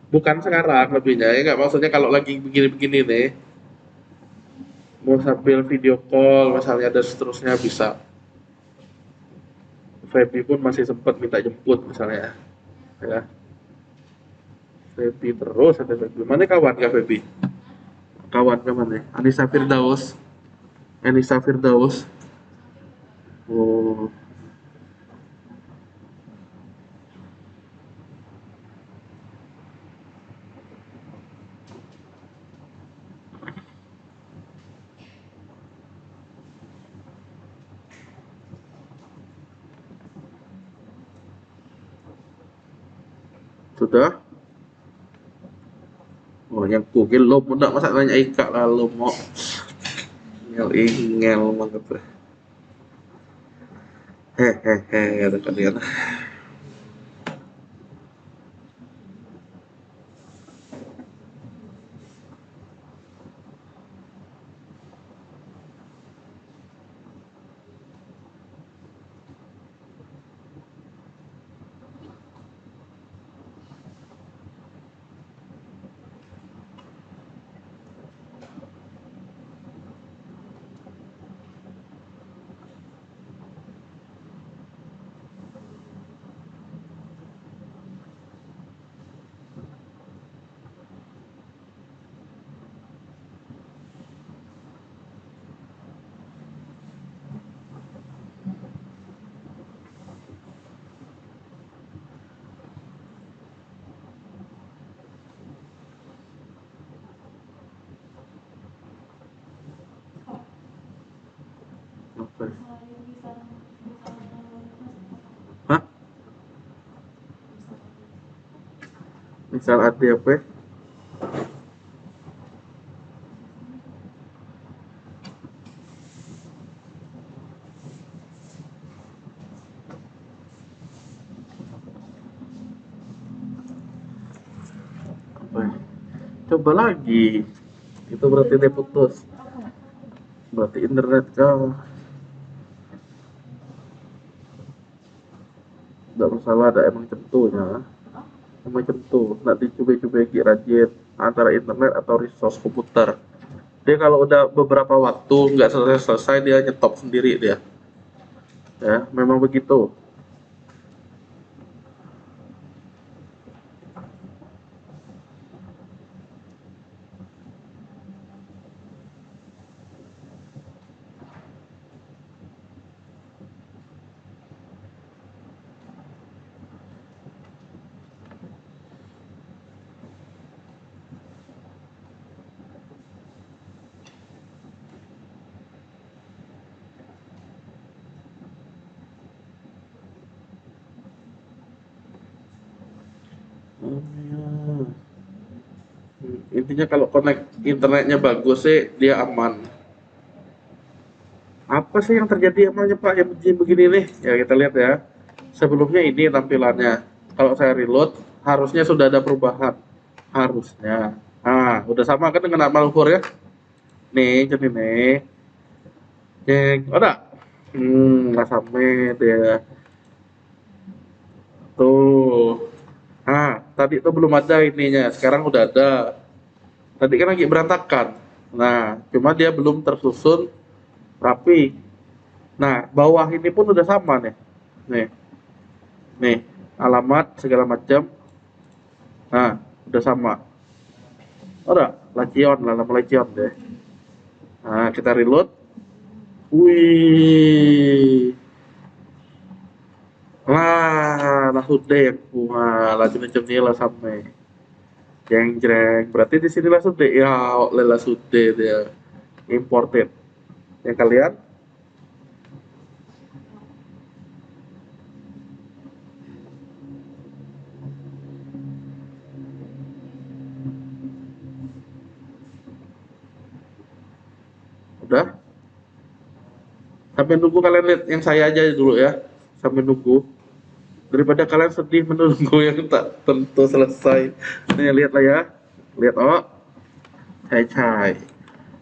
Bukan sekarang lebihnya, ya nggak maksudnya kalau lagi begini-begini nih, mau sambil video call misalnya dan seterusnya bisa. Feby pun masih sempat minta jemput misalnya, ya. Feby terus ada Feby. Mana kawan kak Feby? Kawan ke mana? Anissa Firdaus. Anissa Firdaus. Oh, sudah. Oh, yang kugil lo mudah masa nanya Ika lah lo mau ngel ingel banget. Hehehe, ada kalian. Apa? Hah? Misal ada apa? Apa? Coba lagi. Itu berarti dia putus. Berarti internet kau. Tidak masalah, ada emang centunya. Emang centu. Nak dicoba-coba rajin antara internet atau resource komputer. Dia kalau udah beberapa waktu nggak selesai-selesai dia nyetop sendiri dia. Ya, memang begitu. Oh, ya. Intinya kalau connect internetnya bagus sih dia aman. Apa sih yang terjadi emangnya Pak yang begini nih? Ya kita lihat ya. Sebelumnya ini tampilannya. Kalau saya reload harusnya sudah ada perubahan. Harusnya. Ah, udah sama kan dengan amal luhur ya? Nih, jadi nih. Cek, ada. Nggak sampai dia. Tuh. Ah, tadi tuh belum ada ininya. Sekarang udah ada. Tadi kan lagi berantakan. Nah, cuma dia belum tersusun rapi. Nah, bawah ini pun udah sama nih. Nih, nih, alamat segala macam. Nah, udah sama. Udah, Lacion lah, nama Lacion deh. Nah, kita reload. Wih. Lah, langsung deh yang wah, lagi macam ni lah sampai. Jeng jeng. Berarti di sini langsung deh ya, langsung deh dia imported. Yang kalian Sampai nunggu kalian lihat yang saya aja dulu ya. Sampai nunggu. Daripada kalian sedih menunggu yang tak tentu selesai. Nih lihat lah ya. Lihat oh. Cai.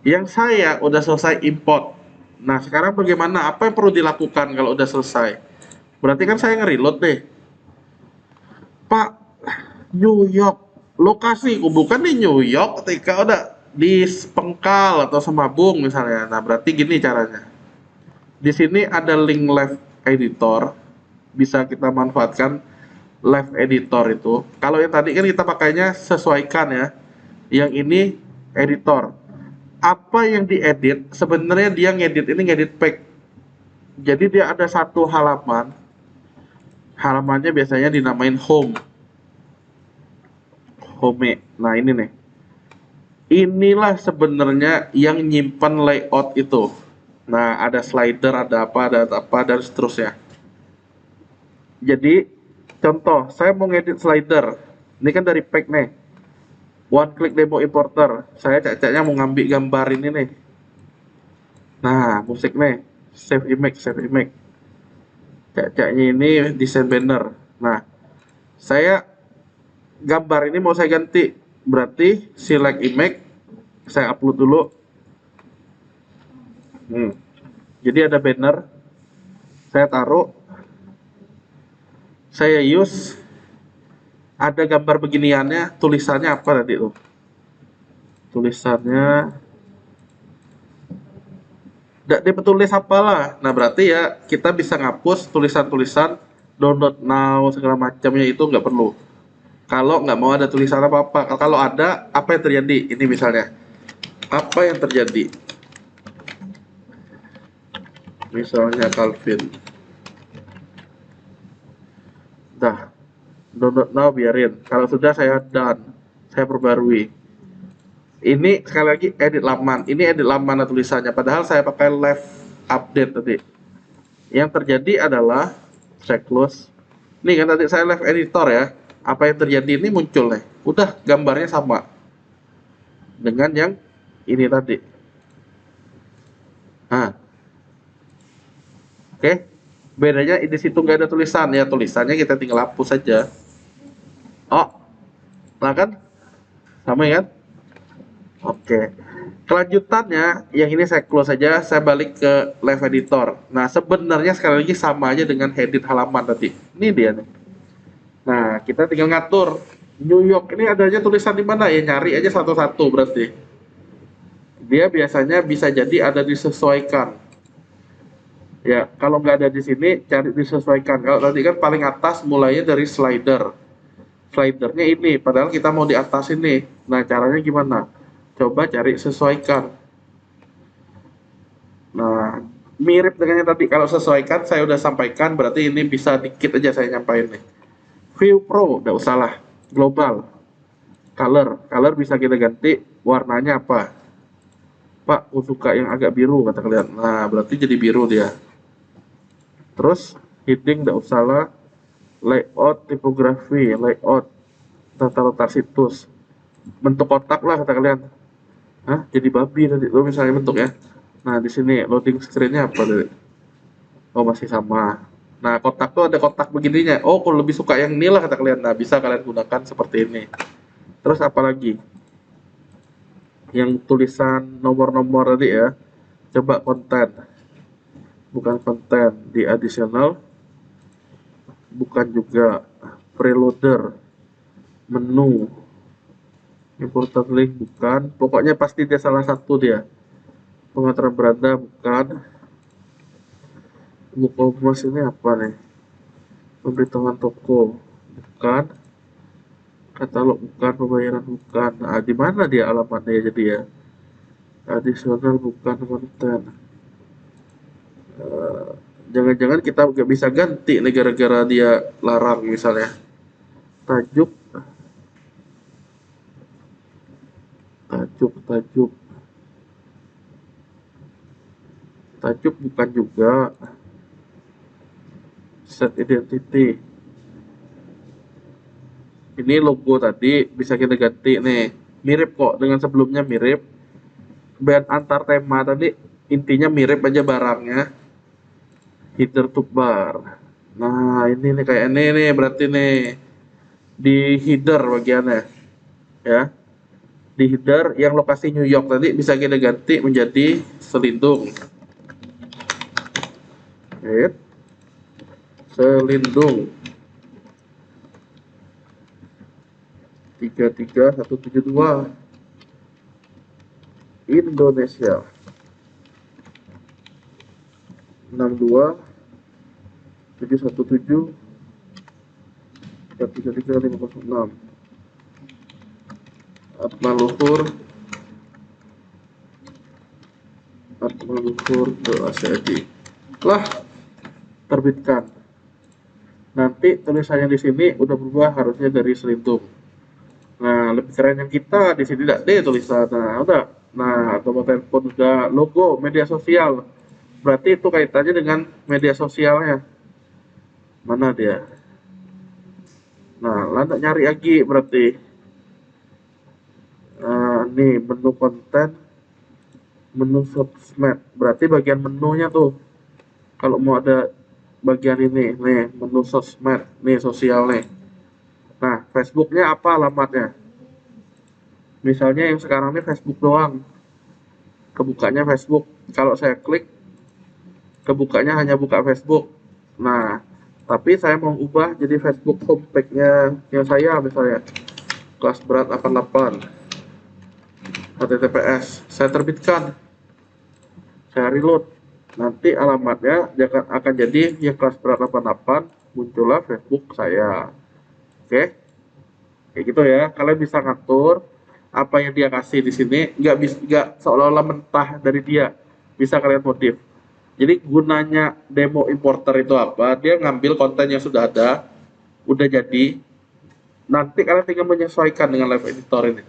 Yang saya udah selesai import. Nah, sekarang bagaimana? Apa yang perlu dilakukan kalau udah selesai? Berarti kan saya nge-reload deh. Pak, New York. Lokasiku bukan di New York ketika udah di Pengkal atau Semabung misalnya. Nah, berarti gini caranya. Di sini ada link live editor. Bisa kita manfaatkan live editor itu. Kalau yang tadi kan kita pakainya sesuaikan ya. Yang ini editor. Apa yang diedit, sebenarnya dia ngedit ini ngedit pack. Jadi dia ada satu halaman. Halamannya biasanya dinamain home. Home. Nah, ini nih. Inilah sebenarnya yang nyimpan layout itu. Nah, ada slider, ada apa, dan seterusnya. Jadi, contoh, saya mau ngedit slider. Ini kan dari pack nih. One click demo importer. Saya cacatnya mau ngambil gambar ini nih. Nah, musik nih. Save image, save image. Cacatnya ini desain banner. Nah, saya gambar ini mau saya ganti. Berarti select image. Saya upload dulu. Jadi ada banner. Saya taruh. Saya use. Ada gambar beginiannya, tulisannya apa tadi tuh? Tulisannya tidak dipetulis apalah. Nah, berarti ya kita bisa ngapus tulisan-tulisan download now segala macamnya itu nggak perlu. Kalau nggak mau ada tulisan apa-apa. Kalau ada, apa yang terjadi? Ini misalnya. Apa yang terjadi? Misalnya Calvin. Dah. Download now biarin. Kalau sudah saya done. Saya perbarui. Ini sekali lagi edit laman. Ini edit laman tulisannya. Padahal saya pakai live update tadi. Yang terjadi adalah saya close. Nih kan tadi saya live editor ya. Apa yang terjadi ini muncul nih. Udah gambarnya sama dengan yang ini tadi. Nah, oke. Bedanya di situ nggak ada tulisan ya. Tulisannya kita tinggal hapus saja. Oh, nah kan sama ya kan? Oke. Kelanjutannya, yang ini saya close saja, saya balik ke live editor. Nah, sebenarnya sekali lagi sama aja dengan edit halaman tadi. Ini dia nih. Nah, kita tinggal ngatur. New York ini adanya tulisan di mana ya? Nyari aja satu-satu berarti. Dia biasanya bisa jadi ada disesuaikan. Ya, kalau nggak ada di sini, cari disesuaikan. Kalau tadi kan paling atas mulainya dari slider. Slidernya ini, padahal kita mau di atas ini. Nah, caranya gimana? Coba cari sesuaikan. Nah, mirip dengan yang tadi. Kalau sesuaikan, saya udah sampaikan, berarti ini bisa dikit aja saya nyampain nih. View Pro, udah usah lah. Global. Color bisa kita ganti, warnanya apa? Pak, aku suka yang agak biru, kata kalian. Nah, berarti jadi biru dia. Terus, heading, udah usah lah. Layout, tipografi, layout, tata letak situs, bentuk kotak lah kata kalian. Hah, jadi babi tadi lo misalnya bentuknya. Nah, di sini loading screen-nya apa tadi? Oh, masih sama. Nah, kotak tuh ada kotak begininya. Oh, kalau lebih suka yang ini lah kata kalian. Nah, bisa kalian gunakan seperti ini. Terus apa lagi? Yang tulisan nomor-nomor tadi ya. Coba konten. Bukan konten di additional. Bukan juga preloader, menu, important link bukan, pokoknya pasti dia salah satu dia. Pengaturan beranda bukan, WooCommerce ini apa nih? Pemberitahuan toko bukan, katalog bukan, pembayaran bukan. Nah, di mana dia alamatnya jadi ya? Additional bukan, konten. Jangan-jangan kita nggak bisa ganti nih gara-gara dia larang misalnya. Tajuk bukan juga. Set identity. Ini logo tadi bisa kita ganti nih. Mirip kok dengan sebelumnya mirip. Band antar tema tadi intinya mirip aja barangnya. header toolbar. Nah, ini nih kayak ini nih berarti nih di header bagiannya ya. Di header yang lokasi New York tadi bisa kita ganti menjadi selindung. Oke. Selindung 33172 Indonesia 62 717 33506 Atmaluhur ACID. Lah, terbitkan. Nanti tulisannya di sini udah berubah harusnya dari selindung. Nah, lebih keren yang kita di sini tidak deh tulisan. Nah, udah. Nah, atau telepon udah, logo media sosial. Berarti itu kaitannya dengan media sosialnya. Mana dia? Nah, lanjut nyari lagi berarti. Nih menu konten, menu sosmed. Berarti bagian menunya tuh. Kalau mau ada bagian ini, nih menu sosmed, nih sosial nih. Nah, Facebooknya apa alamatnya? Misalnya yang sekarang ini Facebook doang. Kebukanya Facebook. Kalau saya klik, kebukanya hanya buka Facebook. Nah, tapi saya mau ubah jadi Facebook homepage-nya yang saya misalnya. Kelas berat 88. HTTPS. Saya terbitkan. Saya reload. Nanti alamatnya akan jadi yang kelas berat 88, muncullah Facebook saya. Oke. Kayak gitu ya. Kalian bisa ngatur apa yang dia kasih di sini, nggak seolah-olah mentah dari dia. Bisa kalian modif. Jadi gunanya demo importer itu apa? Dia ngambil konten yang sudah ada, udah jadi. Nanti kalian tinggal menyesuaikan dengan live editor ini.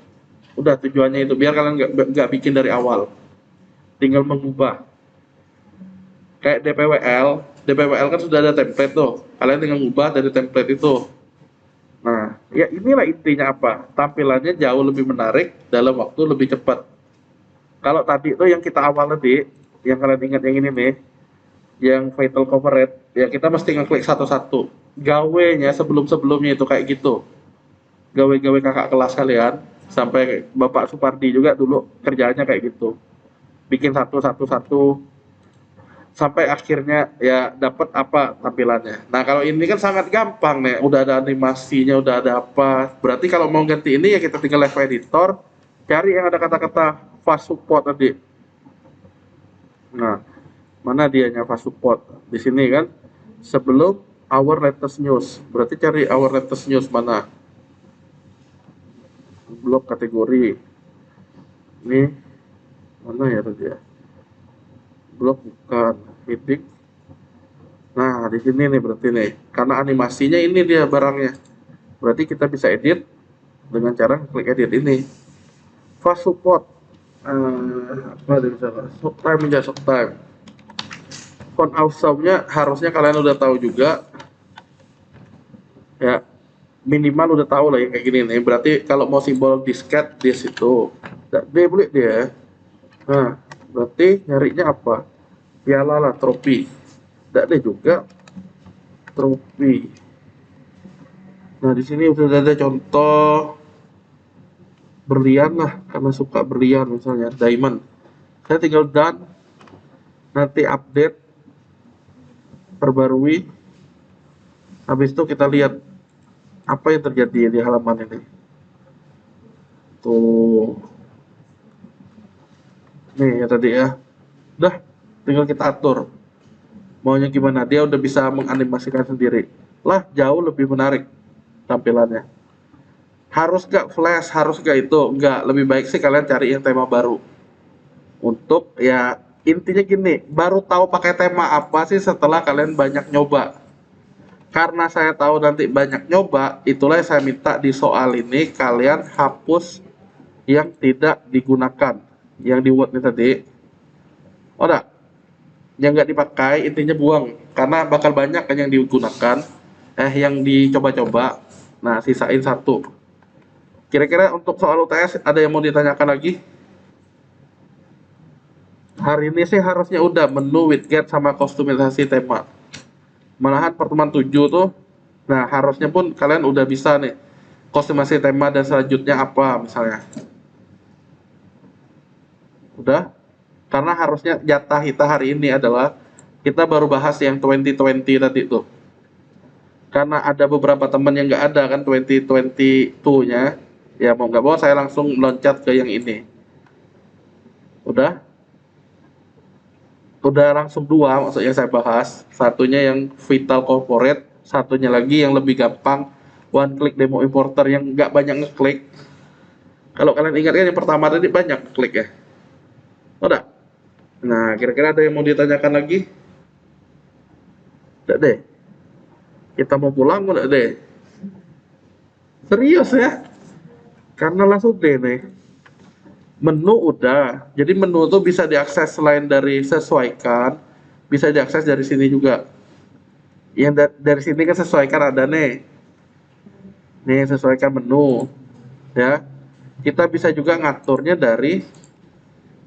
Udah tujuannya itu biar kalian nggak bikin dari awal. Tinggal mengubah. Kayak DPWL kan sudah ada template tuh. Kalian tinggal mengubah dari template itu. Nah, ya inilah intinya apa? Tampilannya jauh lebih menarik dalam waktu lebih cepat. Kalau tadi itu yang kita awal tadi, yang kalian ingat yang ini nih, yang vital coverage, ya kita mesti ngeklik satu-satu. Gawenya sebelum-sebelumnya itu kayak gitu. Gawe-gawe kakak kelas kalian, sampai Bapak Supardi juga dulu kerjaannya kayak gitu. Bikin satu-satu sampai akhirnya ya dapat apa tampilannya. Nah, kalau ini kan sangat gampang nih, udah ada animasinya, udah ada apa. Berarti kalau mau ganti ini ya kita tinggal live editor, cari yang ada kata-kata fast support tadi. Nah, mana dianya fast support? Di sini kan sebelum our latest news. Berarti cari our latest news mana? Blok kategori. Ini mana ya tadi ya? Blok bukan meeting. Nah, di sini nih berarti nih. Karena animasinya ini dia barangnya. Berarti kita bisa edit dengan cara klik edit ini. Fast support. Apa ada di sana? Showtime aja showtime. Font awesome-nya harusnya kalian udah tahu juga. Ya, minimal udah tahu lah yang kayak gini nih. Berarti kalau mau simbol disket di situ. Dia boleh dia. Nah, berarti nyarinya apa? Piala lah, trofi. Tidak ada juga trofi. Nah, di sini udah ada contoh berlian lah, karena suka berlian misalnya, diamond. Saya tinggal done. Nanti update, perbarui. Habis itu kita lihat apa yang terjadi di halaman ini. Tuh. Nih ya tadi ya. Udah, tinggal kita atur. Maunya gimana, dia udah bisa menganimasikan sendiri. Lah, jauh lebih menarik tampilannya. Harus gak flash, harus gak itu? Enggak, lebih baik sih kalian cari yang tema baru. Untuk ya intinya gini, baru tahu pakai tema apa sih setelah kalian banyak nyoba. Karena saya tahu nanti banyak nyoba, itulah yang saya minta di soal ini kalian hapus yang tidak digunakan. Yang di Word ini tadi. Oh enggak, yang nggak dipakai intinya buang, karena bakal banyak kan yang digunakan, yang dicoba-coba. Nah, sisain satu. Kira-kira untuk soal UTS ada yang mau ditanyakan lagi? Hari ini sih harusnya udah menu widget sama kustomisasi tema. Malahan pertemuan 7 tuh, nah harusnya pun kalian udah bisa nih kostumasi tema dan selanjutnya apa misalnya. Udah? Karena harusnya jatah kita hari ini adalah kita baru bahas yang 2020 tadi tuh. Karena ada beberapa teman yang nggak ada kan 2022-nya, ya mau nggak mau saya langsung loncat ke yang ini. Udah? Udah langsung dua maksudnya saya bahas. Satunya yang vital corporate, satunya lagi yang lebih gampang one click demo importer yang nggak banyak ngeklik. Kalau kalian ingat kan yang pertama tadi banyak klik ya. Udah? Nah, kira-kira ada yang mau ditanyakan lagi? Udah deh. Kita mau pulang udah deh. Serius ya? Karena langsung deh nih. Menu udah. Jadi menu tuh bisa diakses selain dari sesuaikan, bisa diakses dari sini juga. Yang dari sini kan sesuaikan ada nih. Nih sesuaikan menu. Ya. Kita bisa juga ngaturnya dari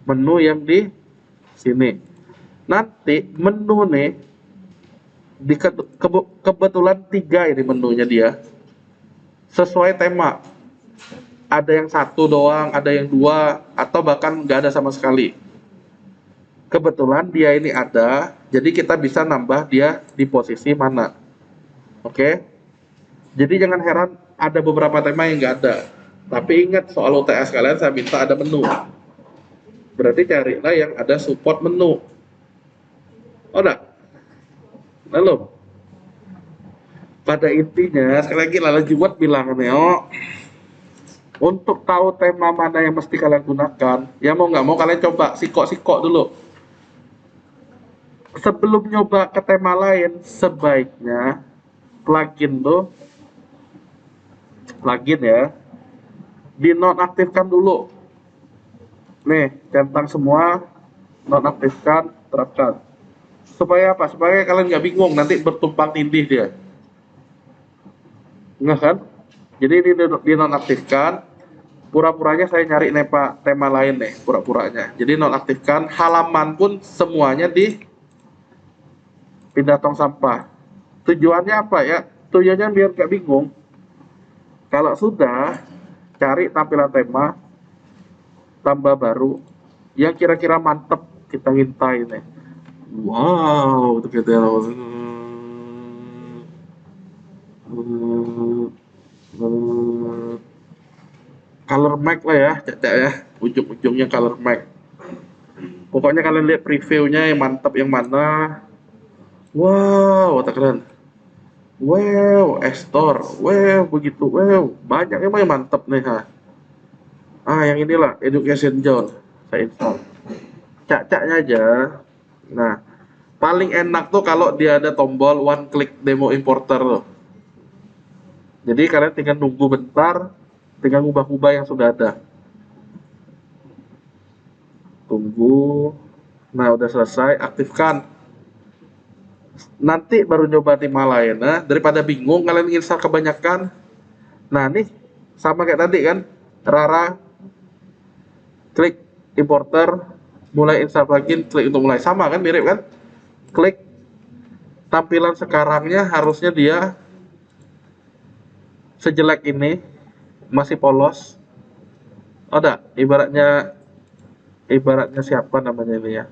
menu yang di sini. Nanti menu nih di kebetulan 3 ini menunya dia. Sesuai tema. Ada yang satu doang, ada yang 2, atau bahkan nggak ada sama sekali. Kebetulan dia ini ada, jadi kita bisa nambah dia di posisi mana. Oke? Jadi jangan heran ada beberapa tema yang nggak ada. Tapi ingat soal UTS kalian saya minta ada menu. Berarti carilah yang ada support menu. Oh enggak? Lalu? Pada intinya, sekali lagi Lala Jumat bilang nih, untuk tahu tema mana yang mesti kalian gunakan, ya mau nggak mau kalian coba sikok-sikok dulu. Sebelum nyoba ke tema lain, sebaiknya plugin ya, dinonaktifkan dulu. Nih, centang semua, nonaktifkan, terapkan. Supaya apa? Supaya kalian nggak bingung, nanti bertumpang tindih dia. Enggak kan? Jadi ini dinonaktifkan, pura-puranya saya nyari tema lain nih, pura-puranya. Jadi nonaktifkan, halaman pun semuanya di pindah tong sampah. Tujuannya apa ya? Tujuannya biar gak bingung. Kalau sudah, cari tampilan tema, tambah baru, yang kira-kira mantep kita hintai nih. Wow, ternyata color Mac lah ya, caca ya, ujung-ujungnya color Mac. Pokoknya kalian lihat previewnya yang mantap yang mana. Wow, tak keren. Wow, Store. Wow, begitu. Wow, banyak emang yang mantap nih ha. Yang inilah Education Zone. Saya install. Cak-caknya aja. Nah, paling enak tuh kalau dia ada tombol one click demo importer loh. Jadi kalian tinggal nunggu bentar, tinggal ubah-ubah yang sudah ada. Tunggu. Nah, udah selesai, aktifkan. Nanti baru nyoba tema lain. Nah, daripada bingung kalian install kebanyakan. Nah, nih sama kayak tadi kan. Rara klik importer, mulai install plugin, klik untuk mulai. Sama kan, mirip kan? Klik tampilan sekarangnya harusnya dia sejelek ini, masih polos. Ada ibaratnya siapa namanya ini ya?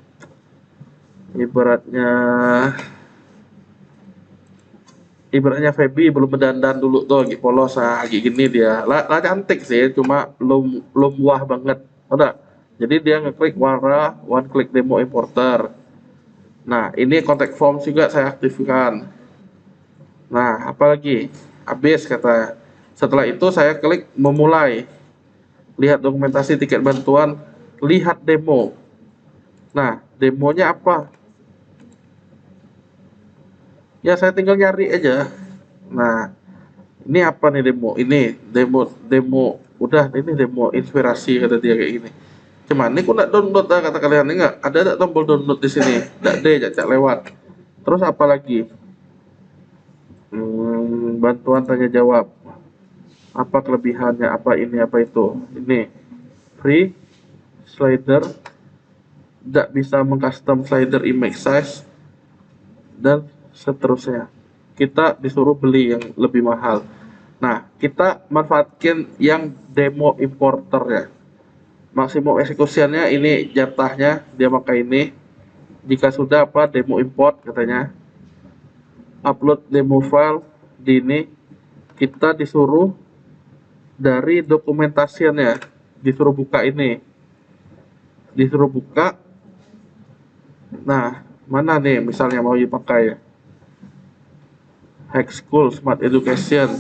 Ibaratnya Feby belum berdandan dulu tuh lagi polos lagi gini dia. Lah cantik sih, cuma belum wah banget. Ada. Jadi dia ngeklik warna one click demo importer. Nah, ini contact form juga saya aktifkan. Nah, apalagi? Habis kata. Setelah itu saya klik memulai. Lihat dokumentasi tiket bantuan, lihat demo. Nah, demonya apa? Ya saya tinggal nyari aja. Nah, ini apa nih demo? Ini demo. Udah, ini demo inspirasi kata dia kayak gini. Cuman ini kok nggak download kata kalian enggak? Ada tombol download di sini? Nggak deh, cak lewat. Terus apa lagi? Bantuan tanya jawab. Apa kelebihannya? Apa ini? Apa itu? Ini free slider. Nggak bisa mengcustom slider image size dan seterusnya. Kita disuruh beli yang lebih mahal. Nah, kita manfaatkan yang demo importer ya. Maksimum execution-nya ini jatahnya dia pakai ini. Jika sudah apa demo import katanya. Upload demo file di ini. Kita disuruh dari dokumentasinya, disuruh buka ini. Disuruh buka. Nah, mana nih misalnya mau dipakai ya? Hack School Smart Education.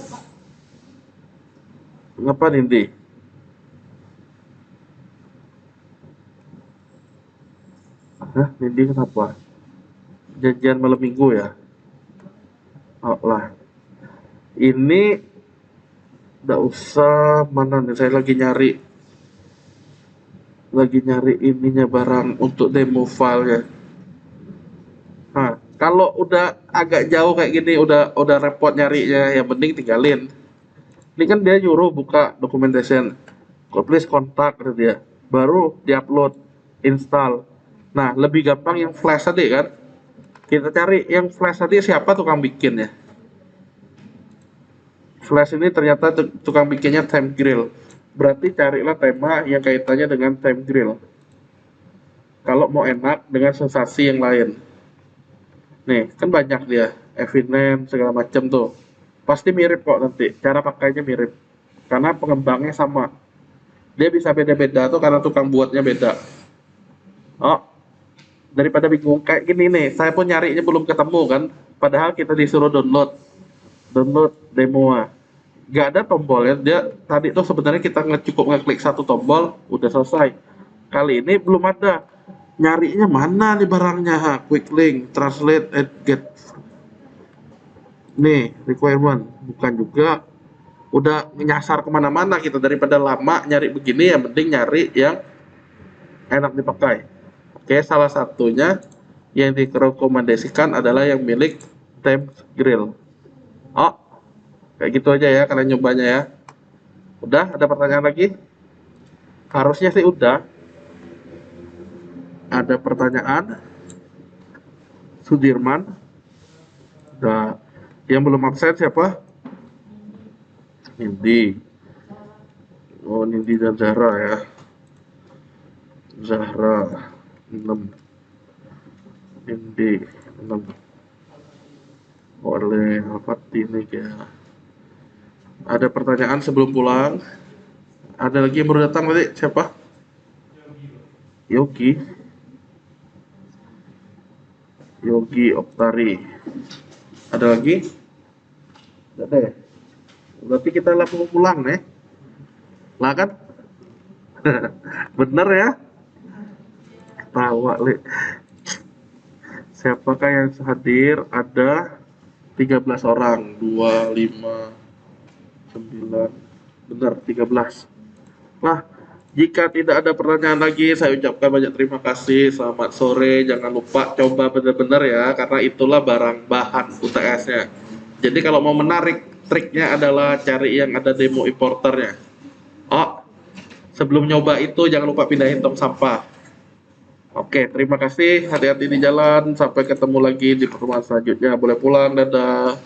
Ngapa Nindi? Hah, Nindi kenapa? Janjian malam minggu ya? Oh lah. Ini nggak usah, mana nih saya lagi nyari ininya barang untuk demo filenya. Nah, kalau udah agak jauh kayak gini, udah repot nyarinya, yang penting tinggalin. Ini kan dia nyuruh buka documentation, please kontak kata dia, baru diupload, install. Nah, lebih gampang yang flash tadi kan. Kita cari yang flash tadi siapa tukang bikin ya. Flash ini ternyata tukang bikinnya Time Grill. Berarti carilah tema yang kaitannya dengan Time Grill. Kalau mau enak dengan sensasi yang lain. Nih, kan banyak dia. Evidence segala macam tuh. Pasti mirip kok nanti. Cara pakainya mirip. Karena pengembangnya sama. Dia bisa beda-beda tuh karena tukang buatnya beda. Oh, daripada bingung kayak gini nih. Saya pun nyarinya belum ketemu kan. Padahal kita disuruh download demo. Gak ada tombolnya. Dia tadi tuh sebenarnya kita cukup ngeklik satu tombol udah selesai. Kali ini belum ada. Nyarinya mana nih barangnya? Quick link, translate, and get. Nih requirement bukan juga. Udah nyasar kemana-mana kita, daripada lama nyari begini ya mending nyari yang enak dipakai. Oke, salah satunya yang direkomendasikan adalah yang milik Time Grill. Oh, kayak gitu aja ya kalian nyobanya ya. Udah, ada pertanyaan lagi? Harusnya sih udah. Ada pertanyaan? Sudirman. Udah. Yang belum absen siapa? Nindi. Oh, Nindi dan Zahra ya. Zahra 6. Nindi 6. Oleh Al-Fatih nih ya. Ada pertanyaan sebelum pulang? Ada lagi yang baru datang tadi? Siapa? Yogi. Yogi Oktari. Ada lagi? Tidak ada ya? Berarti kita langsung pulang nih. Lah kan? Bener ya? Tawa li. Siapakah yang hadir? Ada 13 orang. 2, 5, 9. Bener, 13. Nah, jika tidak ada pertanyaan lagi, saya ucapkan banyak terima kasih. Selamat sore. Jangan lupa coba benar-benar ya, karena itulah barang bahan UTS-nya. Jadi kalau mau menarik, triknya adalah cari yang ada demo importernya. Oh, sebelum nyoba itu jangan lupa pindahin tong sampah. Oke, terima kasih. Hati-hati di jalan. Sampai ketemu lagi di pertemuan selanjutnya. Boleh pulang. Dadah.